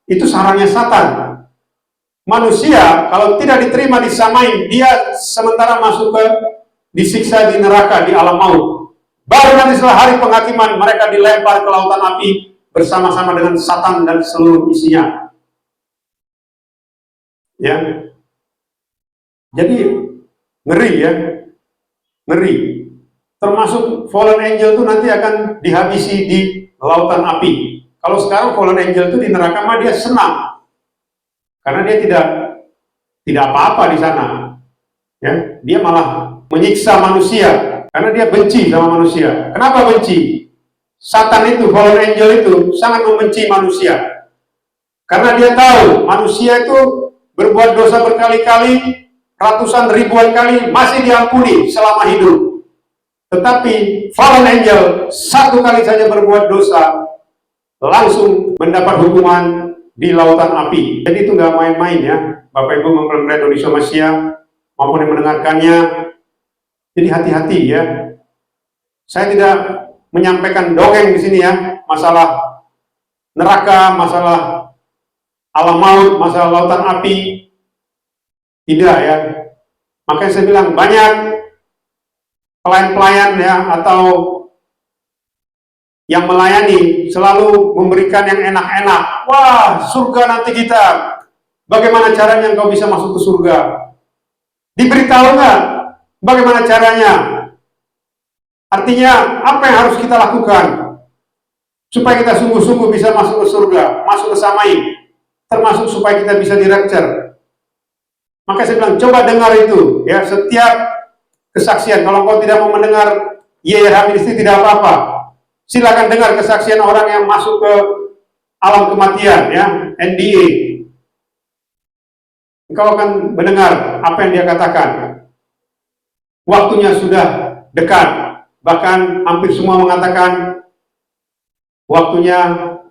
itu sarangnya Satan. Manusia kalau tidak diterima disamain, dia sementara masuk ke disiksa di neraka, di alam maut. Baru nanti setelah hari penghakiman mereka dilempar ke lautan api bersama-sama dengan Satan dan seluruh isinya. Ya, jadi ngeri ya, ngeri. Termasuk fallen angel itu nanti akan dihabisi di lautan api. Kalau sekarang fallen angel itu di neraka mah dia senang, karena dia tidak apa-apa di sana. Ya, dia malah menyiksa manusia karena dia benci sama manusia. Kenapa benci? Satan itu, fallen angel itu sangat membenci manusia karena dia tahu manusia itu berbuat dosa berkali-kali, ratusan ribuan kali masih diampuni selama hidup. Tetapi fallen angel satu kali saja berbuat dosa langsung mendapat hukuman di lautan api. Jadi itu nggak main-main ya, Bapak Ibu mempelai Indonesia Masia maupun yang mendengarkannya. Jadi hati-hati ya. Saya tidak menyampaikan dongeng di sini ya, masalah neraka, masalah alam maut, masalah lautan api. Tidak ya. Makanya saya bilang banyak pelayan-pelayan ya atau yang melayani selalu memberikan yang enak-enak. Wah, surga nanti kita. Bagaimana caranya engkau bisa masuk ke surga? Diberitahu nggak? Bagaimana caranya? Artinya apa yang harus kita lakukan supaya kita sungguh-sungguh bisa masuk ke surga, masuk ke samai, termasuk supaya kita bisa di-rapture. Maka saya bilang coba dengar itu ya, setiap kesaksian. Kalau kau tidak mau mendengar YRH Ministry tidak apa-apa, silakan dengar kesaksian orang yang masuk ke alam kematian ya, NDA. Engkau akan mendengar apa yang dia katakan. Waktunya sudah dekat. Bahkan hampir semua mengatakan waktunya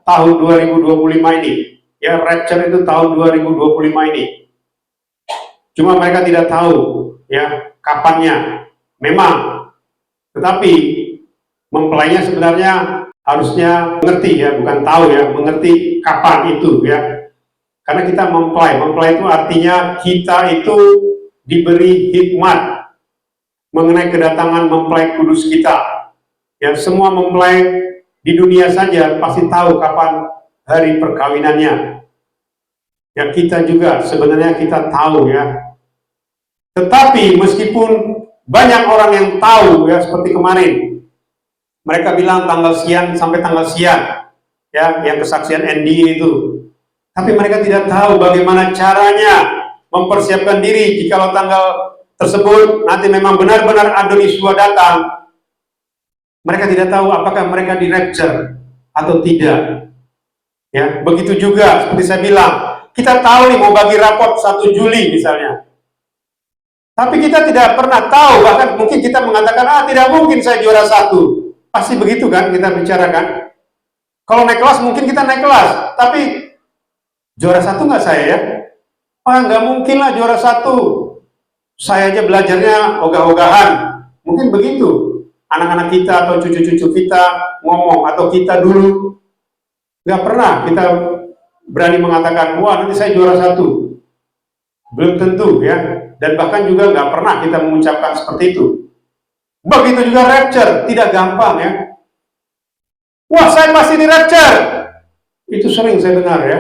tahun 2025 ini. Ya, rapture itu tahun 2025 ini. Cuma mereka tidak tahu ya kapannya. Memang, tetapi mempelainya sebenarnya harusnya mengerti ya, bukan tahu ya, mengerti kapan itu ya. Karena kita mempelai itu artinya kita itu diberi hikmat mengenai kedatangan mempelai kudus kita. Ya, semua mempelai di dunia saja pasti tahu kapan hari perkawinannya. Ya, kita juga sebenarnya kita tahu ya. Tetapi meskipun banyak orang yang tahu ya, seperti kemarin mereka bilang tanggal sekian sampai tanggal sekian ya, yang kesaksian NDA itu. Tapi mereka tidak tahu bagaimana caranya mempersiapkan diri jikalau tanggal tersebut nanti memang benar-benar Adonis Yeshua datang. Mereka tidak tahu apakah mereka di rapture atau tidak. Ya, begitu juga seperti saya bilang, kita tahu nih mau bagi rapot 1 Juli misalnya. Tapi kita tidak pernah tahu, bahkan mungkin kita mengatakan, tidak mungkin saya juara 1. Pasti begitu kan kita bicarakan. Kalau naik kelas mungkin kita naik kelas, tapi juara 1 nggak saya ya? Nggak mungkin lah juara 1. Saya aja belajarnya ogah-ogahan. Mungkin begitu. Anak-anak kita atau cucu-cucu kita ngomong, atau kita dulu nggak pernah kita berani mengatakan, wah nanti saya juara 1. Belum tentu ya, dan bahkan juga nggak pernah kita mengucapkan seperti itu. Begitu juga rapture, tidak gampang ya. Wah saya pasti di rapture. Itu sering saya dengar ya.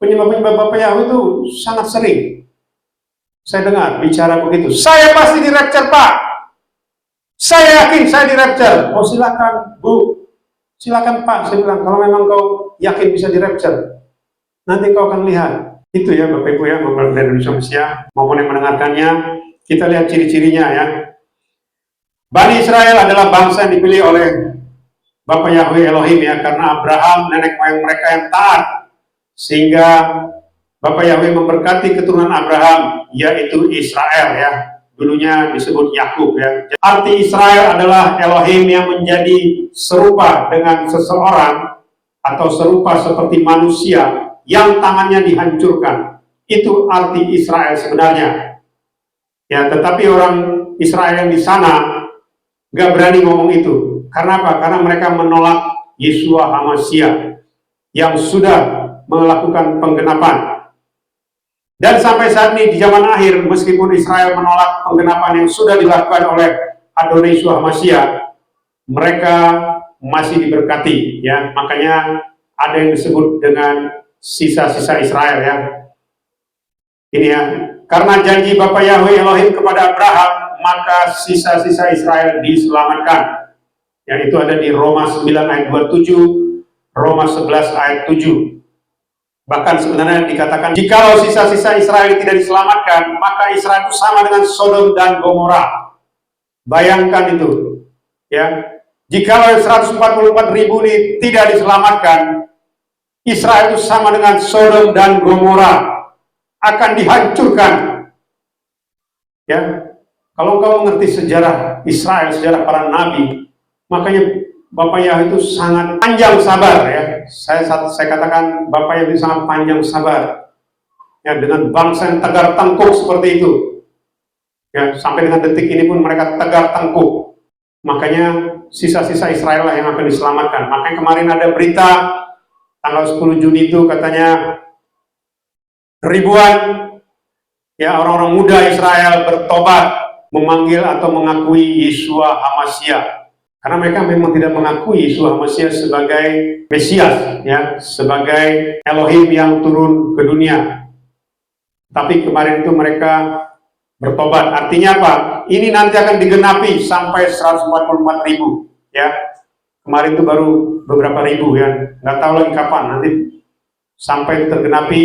Penyembah-penyembah Bapak Yahweh itu sangat sering saya dengar bicara begitu. Saya pasti di rapture Pak. Saya yakin saya di rapture. Oh silakan Bu, silakan Pak. Saya bilang kalau memang kau yakin bisa di rapture, nanti kau akan lihat. Itu ya Bapak Ibu ya, Bapak dari Indonesia maupun yang mendengarkannya, kita lihat ciri-cirinya ya. Bani Israel adalah bangsa yang dipilih oleh Bapak Yahweh Elohim ya, karena Abraham nenek moyang mereka yang taat, sehingga Bapak Yahweh memberkati keturunan Abraham, yaitu Israel ya. Dulunya disebut Yakub ya. Arti Israel adalah Elohim yang menjadi serupa dengan seseorang atau serupa seperti manusia yang tangannya dihancurkan. Itu arti Israel sebenarnya. Ya, tetapi orang Israel yang di sana nggak berani ngomong itu. Karena apa? Karena mereka menolak Yeshua HaMashiach yang sudah melakukan penggenapan. Dan sampai saat ini di zaman akhir, meskipun Israel menolak penggenapan yang sudah dilakukan oleh Adonai Yeshua HaMashiach, mereka masih diberkati ya. Makanya ada yang disebut dengan sisa-sisa Israel ya. Ini ya, karena janji Bapak Yahweh Elohim kepada Abraham, maka sisa-sisa Israel diselamatkan. Yang itu ada di Roma 9 ayat 27, Roma 11 ayat 7. Bahkan sebenarnya dikatakan, jikalau sisa-sisa Israel tidak diselamatkan, maka Israel itu sama dengan Sodom dan Gomora. Bayangkan itu. Ya, jikalau 144.000 ini tidak diselamatkan, Israel itu sama dengan Sodom dan Gomora, akan dihancurkan. Ya, kalau kau mengerti sejarah Israel, sejarah para nabi, makanya Bapak Yahweh itu sangat panjang sabar ya. Saya katakan Bapak Yahweh itu sangat panjang sabar. Ya, dengan bangsa yang tegar tengkuk seperti itu. Ya, sampai dengan detik ini pun mereka tegar tengkuk. Makanya sisa-sisa Israel lah yang akan diselamatkan. Makanya kemarin ada berita tanggal 10 Juni itu katanya ribuan ya orang-orang muda Israel bertobat memanggil atau mengakui Yeshua HaMashiach. Karena mereka memang tidak mengakui Yeshua HaMashiach sebagai Mesias, ya, sebagai Elohim yang turun ke dunia. Tapi kemarin itu mereka bertobat. Artinya apa? Ini nanti akan digenapi sampai 144.000, ya. Kemarin itu baru beberapa ribu, ya. Nggak tahu lagi kapan nanti sampai itu tergenapi.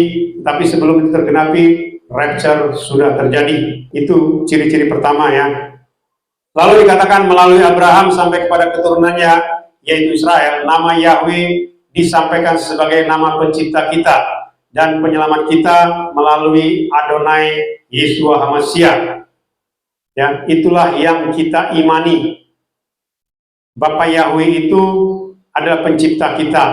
Tapi sebelum itu tergenapi, rapture sudah terjadi. Itu ciri-ciri pertama, ya. Lalu dikatakan melalui Abraham sampai kepada keturunannya, yaitu Israel, nama Yahweh disampaikan sebagai nama pencipta kita dan penyelamat kita melalui Adonai Yeshua HaMashiach. Ya, itulah yang kita imani. Bapak Yahweh itu adalah pencipta kita.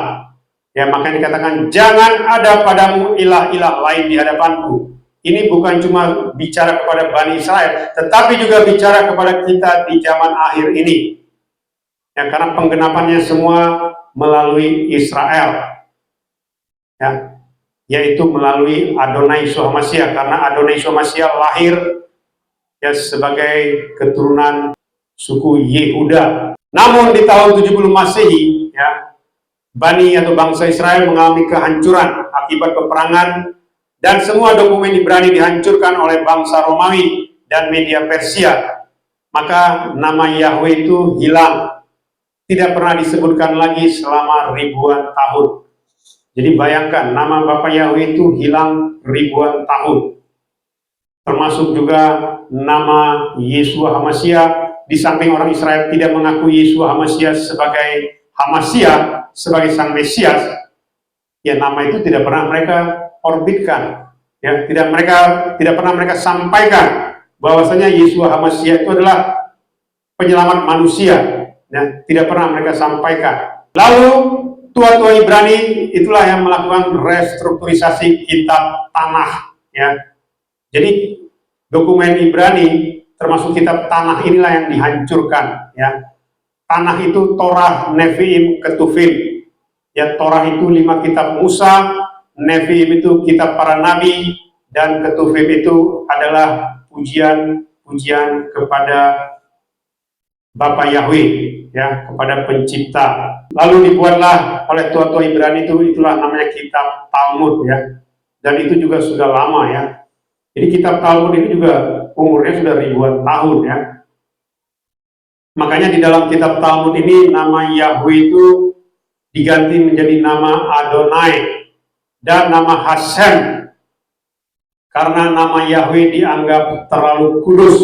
Ya, makanya dikatakan jangan ada padamu ilah-ilah lain di hadapanku. Ini bukan cuma bicara kepada Bani Israel, tetapi juga bicara kepada kita di zaman akhir ini. Ya, karena penggenapannya semua melalui Israel. Ya, yaitu melalui Adonai Yeshua HaMashiach, karena Adonai Yeshua HaMashiach lahir ya sebagai keturunan suku Yehuda. Namun di tahun 70 Masehi, ya, Bani atau bangsa Israel mengalami kehancuran akibat peperangan. Dan semua dokumen Ibrani dihancurkan oleh bangsa Romawi dan media Persia. Maka nama Yahweh itu hilang. Tidak pernah disebutkan lagi selama ribuan tahun. Jadi bayangkan, nama Bapak Yahweh itu hilang ribuan tahun. Termasuk juga nama Yeshua HaMashiach. Di samping orang Israel tidak mengakui Yeshua HaMashiach sebagai HaMashiach, sebagai Sang Mesias, ya nama itu tidak pernah mereka orbitkan, ya, tidak pernah mereka sampaikan bahwasanya Yeshua HaMashiach itu adalah penyelamat manusia, ya, tidak pernah mereka sampaikan. Lalu tua-tua Ibrani itulah yang melakukan restrukturisasi kitab tanah, ya. Jadi dokumen Ibrani termasuk kitab tanah inilah yang dihancurkan, ya. Tanah itu Torah, Nevi'im, Ketuvim. Ya, Torah itu 5 kitab Musa, Nevi'im itu kitab para nabi, dan Ketuvim itu adalah pujian kepada Bapa Yahweh, ya, kepada pencipta. Lalu dibuatlah oleh tua-tua Ibrani itulah namanya kitab Talmud, ya. Dan itu juga sudah lama, ya. Jadi kitab Talmud ini juga umurnya sudah ribuan tahun, ya. Makanya di dalam kitab Talmud ini nama Yahweh itu diganti menjadi nama Adonai dan nama Hashem, karena nama Yahweh dianggap terlalu kudus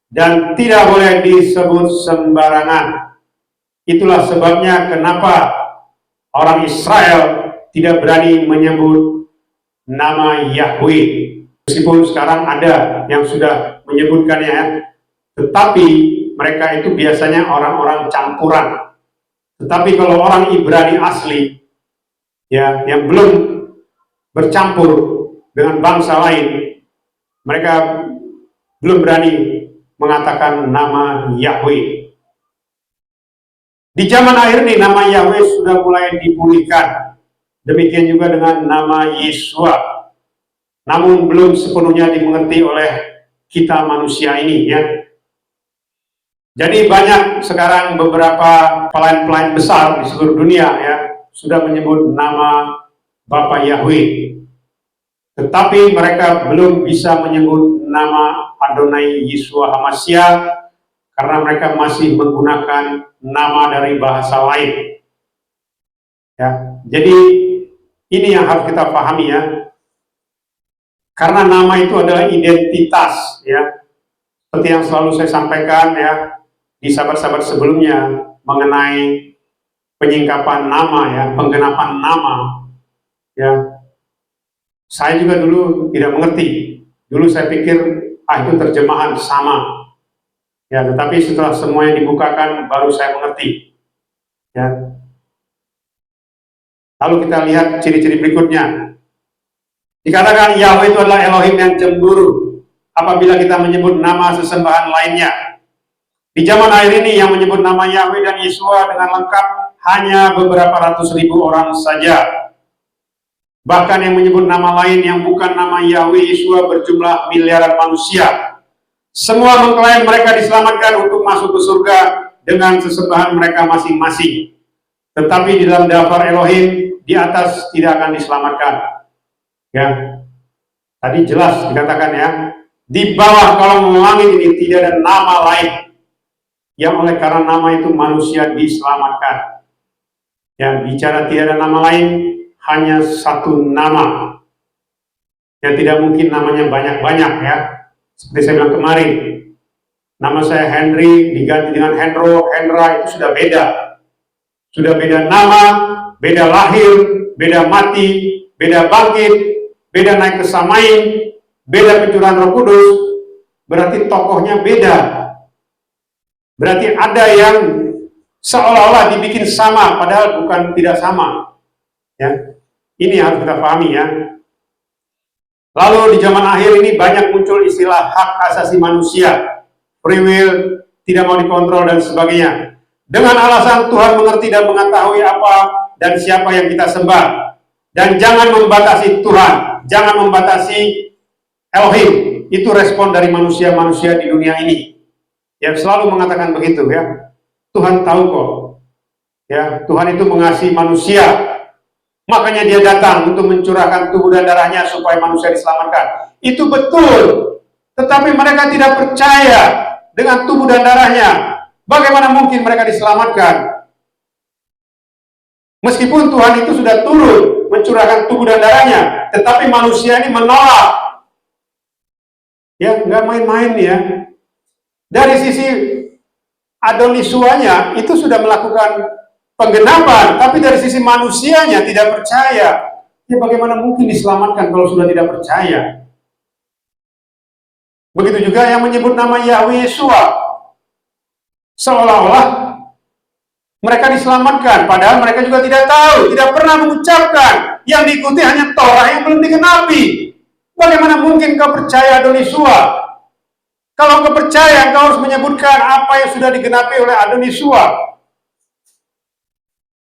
dan tidak boleh disebut sembarangan. Itulah sebabnya kenapa orang Israel tidak berani menyebut nama Yahweh. Meskipun sekarang ada yang sudah menyebutkannya, tetapi mereka itu biasanya orang-orang campuran. Tetapi kalau orang Ibrani asli, ya, yang belum bercampur dengan bangsa lain, mereka belum berani mengatakan nama Yahweh. Di zaman akhir ini nama Yahweh sudah mulai dipulihkan. Demikian juga dengan nama Yeshua. Namun belum sepenuhnya dimengerti oleh kita manusia ini, ya. Jadi banyak sekarang beberapa pelayan-pelayan besar di seluruh dunia, ya, sudah menyebut nama Bapa Yahweh. Tetapi mereka belum bisa menyebut nama Adonai Yeshua HaMashiach karena mereka masih menggunakan nama dari bahasa lain. Ya, jadi ini yang harus kita pahami, ya. Karena nama itu adalah identitas, ya. Seperti yang selalu saya sampaikan, ya, di sahabat-sahabat sebelumnya mengenai penyingkapan nama, ya, penggenapan nama, ya. Saya juga dulu tidak mengerti. Dulu saya pikir itu terjemahan sama, ya. Tetapi setelah semuanya dibukakan baru saya mengerti, ya. Lalu kita lihat ciri-ciri berikutnya. Dikatakan Yahweh itu adalah Elohim yang cemburu apabila kita menyebut nama sesembahan lainnya. Di zaman akhir ini yang menyebut nama Yahweh dan Yeshua dengan lengkap hanya beberapa ratus ribu orang saja. Bahkan yang menyebut nama lain yang bukan nama Yahweh Yeshua berjumlah miliaran manusia. Semua mengklaim mereka diselamatkan untuk masuk ke surga dengan sesembahan mereka masing-masing. Tetapi di dalam daftar Elohim di atas tidak akan diselamatkan. Ya, tadi jelas dikatakan, ya, di bawah kolong langit ini tidak ada nama lain yang oleh karena nama itu manusia diselamatkan. Ya, bicara tidak ada nama lain, hanya satu nama. Ya, tidak mungkin namanya banyak-banyak, ya. Seperti saya bilang kemarin, nama saya Henry diganti dengan Hendra itu sudah beda. Sudah beda nama, beda lahir, beda mati, beda bangkit, beda naik ke Samain, beda pencurahan Roh Kudus, berarti tokohnya beda. Berarti ada yang seolah-olah dibikin sama, padahal bukan tidak sama. Ya, ini harus kita pahami, ya. Lalu di zaman akhir ini banyak muncul istilah hak asasi manusia, free will, tidak mau dikontrol dan sebagainya. Dengan alasan Tuhan mengerti dan mengetahui apa dan siapa yang kita sembah. Dan jangan membatasi Tuhan, jangan membatasi Elohim. Itu respon dari manusia-manusia di dunia ini yang selalu mengatakan begitu, ya. Tuhan tahu kok, ya, Tuhan itu mengasihi manusia, makanya dia datang untuk mencurahkan tubuh dan darahnya supaya manusia diselamatkan. Itu betul, tetapi mereka tidak percaya dengan tubuh dan darahnya. Bagaimana mungkin mereka diselamatkan? Meskipun Tuhan itu sudah turun mencurahkan tubuh dan darahnya, tetapi manusia ini menolak. Ya, nggak main-main, ya. Dari sisi Adonisuanya itu sudah melakukan penggenapan, tapi dari sisi manusianya tidak percaya. ya bagaimana mungkin diselamatkan kalau sudah tidak percaya? Begitu juga yang menyebut nama Yahweh Yeshua, seolah-olah mereka diselamatkan, padahal mereka juga tidak tahu, tidak pernah mengucapkan. Yang diikuti hanya Torah yang belum digenapi. Bagaimana mungkin kau percaya Adon Yeshua? Kalau kau percaya, kau harus menyebutkan apa yang sudah digenapi oleh Adon Yeshua.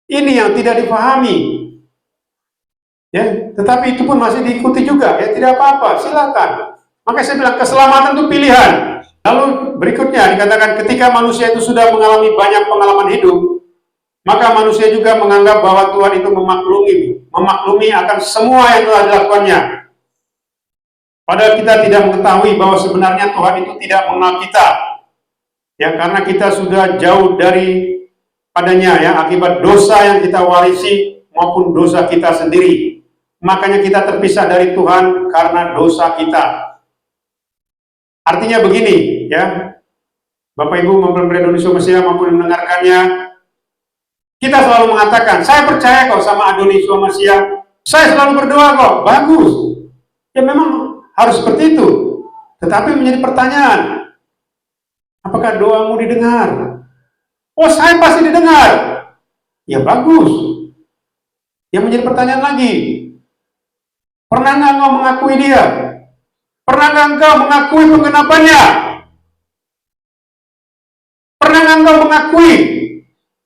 Ini yang tidak dipahami. Ya, tetapi itu pun masih diikuti juga. Ya, tidak apa-apa, silakan. Makanya saya bilang keselamatan itu pilihan. Lalu berikutnya dikatakan ketika manusia itu sudah mengalami banyak pengalaman hidup, maka manusia juga menganggap bahwa Tuhan itu memaklumi akan semua yang telah dilakukannya. Padahal kita tidak mengetahui bahwa sebenarnya Tuhan itu tidak mengenal kita. Ya, karena kita sudah jauh dari padanya ya, akibat dosa yang kita warisi maupun dosa kita sendiri. Makanya kita terpisah dari Tuhan karena dosa kita. Artinya begini ya, Bapak Ibu mempelai Indonesia Mesia maupun yang mendengarkannya, kita selalu mengatakan, saya percaya kok sama Adonis Mesia, saya selalu berdoa kok, bagus. Ya memang harus seperti itu. Tetapi menjadi pertanyaan, apakah doamu didengar? Oh, saya pasti didengar. Ya bagus. Yang menjadi pertanyaan lagi, pernah nggak engkau mengakui dia? Pernah nggak engkau mengakui penggenapannya? Pernah nggak engkau mengakui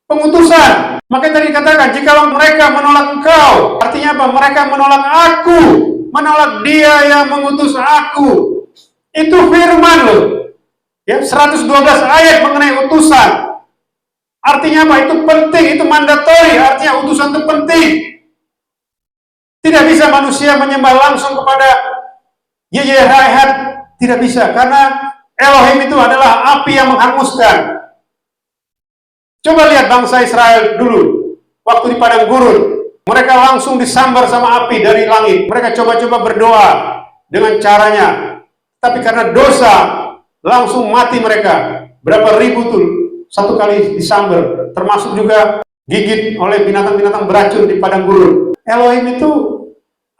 pengutusan? Makanya tadi dikatakan, jika mereka menolak engkau, artinya apa? Mereka menolak aku, menolak dia yang mengutus aku. Itu firman loh. Ya, 112 ayat mengenai utusan. Artinya apa? Itu penting, itu mandatori, artinya utusan itu penting. Tidak bisa manusia menyembah langsung kepada Yehayahat, tidak bisa, karena Elohim itu adalah api yang menghanguskan. Coba lihat bangsa Israel dulu, waktu di padang gurun, mereka langsung disambar sama api dari langit. Mereka coba-coba berdoa dengan caranya, tapi karena dosa, langsung mati mereka. Berapa ribu tuh, satu kali disambar, termasuk juga gigit oleh binatang-binatang beracun di padang gurun. Elohim itu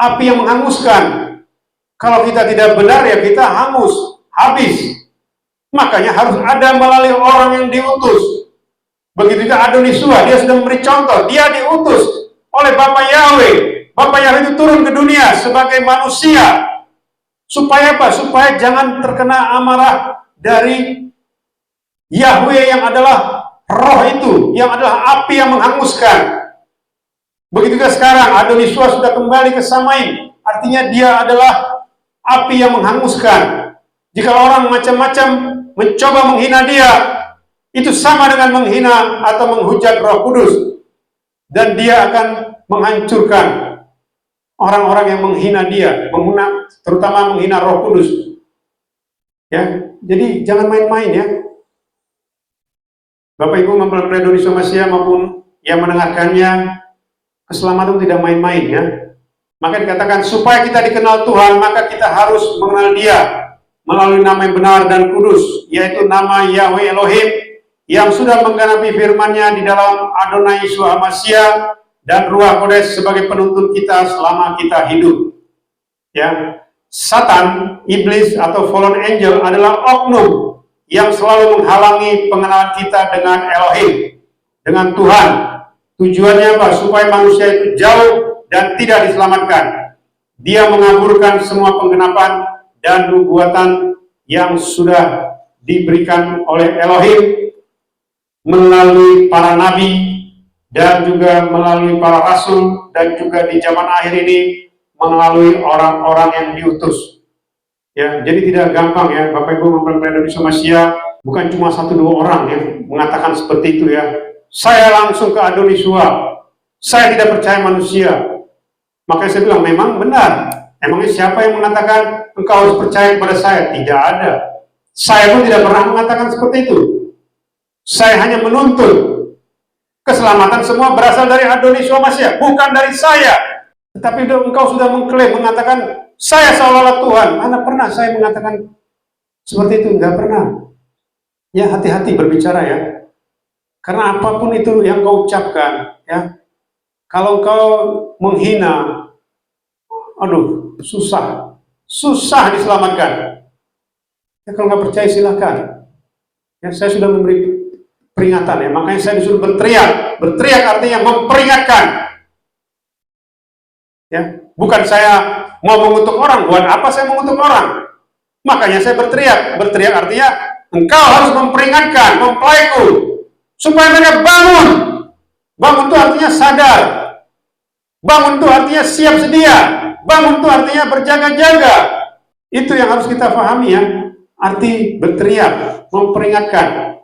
api yang menghanguskan. Kalau kita tidak benar, ya kita hangus, habis. Makanya harus ada melalui orang yang diutus. Begitu juga Adon Yeshua, dia sudah memberi contoh, dia diutus oleh Bapa Yahweh. Bapa Yahweh itu turun ke dunia sebagai manusia. Supaya apa? Supaya jangan terkena amarah dari Yahweh yang adalah roh itu, yang adalah api yang menghanguskan. Begitu juga sekarang, Adon Yeshua sudah kembali ke Samaim. Artinya dia adalah api yang menghanguskan. Jika orang macam-macam mencoba menghina dia, itu sama dengan menghina atau menghujat Roh Kudus. Dan dia akan menghancurkan orang-orang yang menghina dia, terutama menghina Roh Kudus. Ya, jadi jangan main-main ya. Bapak Ibu mempelai Indonesia Mesia maupun yang mendengarkannya, keselamatan tidak main-main ya. Maka dikatakan supaya kita dikenal Tuhan, maka kita harus mengenal dia melalui nama yang benar dan kudus, yaitu nama Yahweh Elohim yang sudah menggenapi firman-Nya di dalam Adonai Yeshua Mashiach dan Ruach Kodes sebagai penuntun kita selama kita hidup. Ya, Satan, iblis atau fallen angel adalah oknum yang selalu menghalangi pengenalan kita dengan Elohim, dengan Tuhan. Tujuannya apa? Supaya manusia itu jauh dan tidak diselamatkan. Dia mengaburkan semua penggenapan dan nubuatan yang sudah diberikan oleh Elohim melalui para nabi dan juga melalui para rasul, dan juga di zaman akhir ini melalui orang-orang yang diutus. Ya, jadi tidak gampang ya, Bapak Ibu mempelai Indonesia Mesia, bukan cuma 1-2 orang yang mengatakan seperti itu ya. Saya langsung ke Adon Yeshua, saya tidak percaya manusia. Makanya saya bilang, memang benar. Emangnya siapa yang mengatakan engkau harus percaya kepada saya? Tidak ada. Saya pun tidak pernah mengatakan seperti itu. Saya hanya menuntut keselamatan semua berasal dari Adon Yeshua Mashiach, bukan dari saya. Tetapi engkau sudah mengklaim, mengatakan saya seolah-olah Tuhan. Mana pernah saya mengatakan seperti itu? Enggak pernah. Ya, hati-hati berbicara ya. Karena apapun itu yang kau ucapkan, ya, kalau kau menghina aduh, susah diselamatkan. Ya, kalau nggak percaya silahkan. Ya, saya sudah memberi peringatan ya, makanya saya disuruh berteriak. Berteriak artinya memperingatkan. Ya, bukan saya mau mengutuk orang. Buat apa saya mengutuk orang? Makanya saya berteriak. Berteriak artinya engkau harus memperingatkan, mempelaiku, supaya mereka bangun. Bangun itu artinya sadar. Bangun itu artinya siap sedia. Bangun itu artinya berjaga-jaga. Itu yang harus kita pahami ya. Arti berteriak, memperingatkan.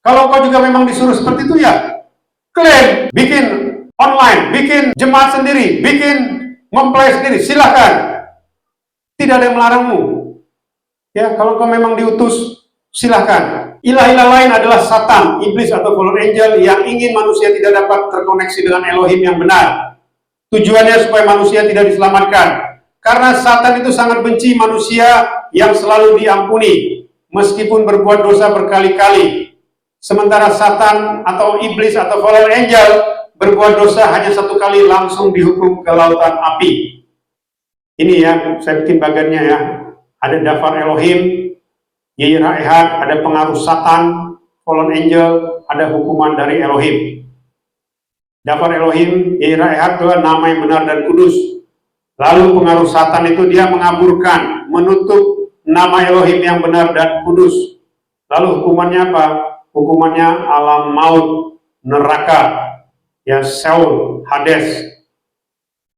Kalau kau juga memang disuruh seperti itu ya, klaim, bikin online, bikin jemaat sendiri, bikin mempelai sendiri, silahkan. Tidak ada yang melarangmu. Ya, kalau kau memang diutus, silahkan. Ilah-ilah lain adalah Satan, iblis atau fallen angel yang ingin manusia tidak dapat terkoneksi dengan Elohim yang benar. Tujuannya supaya manusia tidak diselamatkan. Karena Satan itu sangat benci manusia yang selalu diampuni, meskipun berbuat dosa berkali-kali. Sementara Satan atau iblis atau fallen angel berbuat dosa hanya satu kali langsung dihukum ke lautan api. Ini ya, saya bikin bagannya ya. Ada daftar Elohim, Yeirah-Ehad, ada pengaruh Satan, fallen angel, ada hukuman dari Elohim. Daftar Elohim, Yeirah-Ehad adalah nama yang benar dan kudus. Lalu pengaruh Satan itu dia mengaburkan, menutup nama Elohim yang benar dan kudus. Lalu hukumannya apa? Hukumannya alam maut, neraka, ya Seoul, Hades.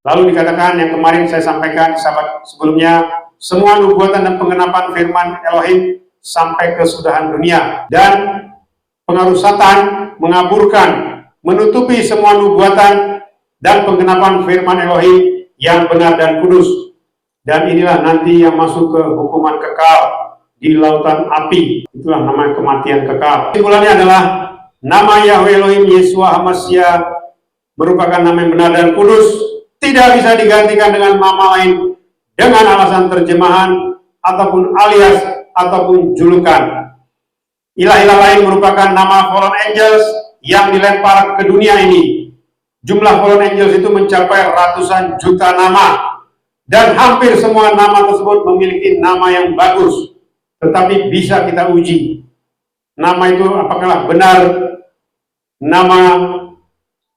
Lalu dikatakan yang kemarin saya sampaikan sahabat sebelumnya, semua nubuatan dan penggenapan firman Elohim sampai kesudahan dunia. Dan pengaruh Satan mengaburkan, menutupi semua nubuatan dan penggenapan firman Elohim yang benar dan kudus. Dan inilah nanti yang masuk ke hukuman kekal di lautan api. Itulah nama kematian kekal. Kesimpulannya adalah nama Yahweh Elohim Yeshua HaMashiach merupakan nama yang benar dan kudus, tidak bisa digantikan dengan nama lain dengan alasan terjemahan ataupun alias ataupun julukan. Ilah-ilah lain merupakan nama fallen angels yang dilempar ke dunia ini. Jumlah fallen angels itu mencapai ratusan juta nama, dan hampir semua nama tersebut memiliki nama yang bagus. Tetapi bisa kita uji nama itu apakah benar nama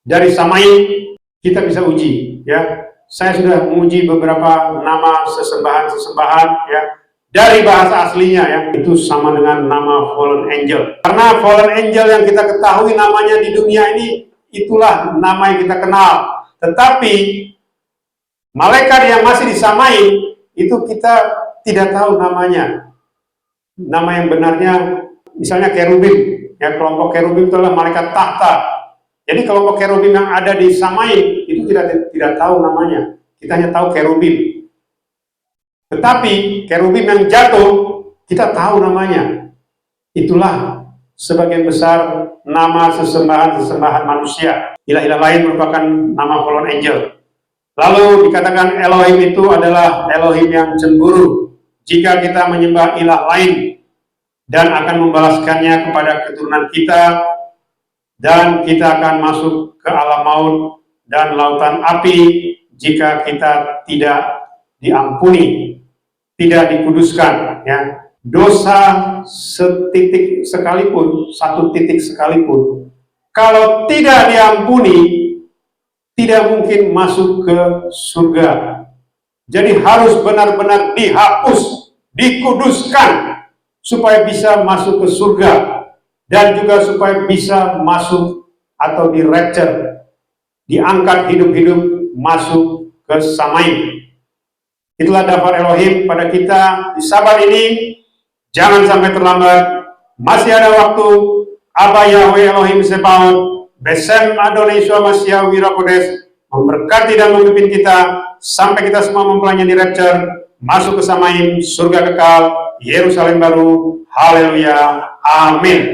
dari Samai. Kita bisa uji ya. Saya sudah menguji beberapa nama sesembahan ya dari bahasa aslinya ya, itu sama dengan nama fallen angel. Karena fallen angel yang kita ketahui namanya di dunia ini, itulah nama yang kita kenal. Tetapi malaikat yang masih disamai itu kita tidak tahu namanya. Nama yang benarnya misalnya kerubim, ya kelompok kerubim itu adalah malaikat tahta. Jadi kelompok kerubim yang ada di Samai itu tidak tahu namanya. Kita hanya tahu kerubim. Tetapi kerubim yang jatuh kita tahu namanya. Itulah sebagian besar nama sesembahan manusia. Ilah-ilah lain merupakan nama fallen angel. Lalu dikatakan Elohim itu adalah Elohim yang cemburu jika kita menyembah ilah lain, dan akan membalaskannya kepada keturunan kita, dan kita akan masuk ke alam maut dan lautan api jika kita tidak diampuni, tidak dikuduskan ya. Dosa setitik sekalipun, satu titik sekalipun, kalau tidak diampuni, tidak mungkin masuk ke surga. Jadi harus benar-benar dihapus, dikuduskan, supaya bisa masuk ke surga, dan juga supaya bisa masuk atau di-rapture, diangkat hidup-hidup masuk ke Samai. Itulah daftar Elohim pada kita di Sabat ini. Jangan sampai terlambat, masih ada waktu. Abba Yahweh Elohim Sebaot, Besem Adonai Yeshua Mashiach Wirakodes memberkati dan memimpin kita sampai kita semua mempelainya di rapture, masuk ke Samaim, surga kekal, Yerusalem baru. Haleluya, amin.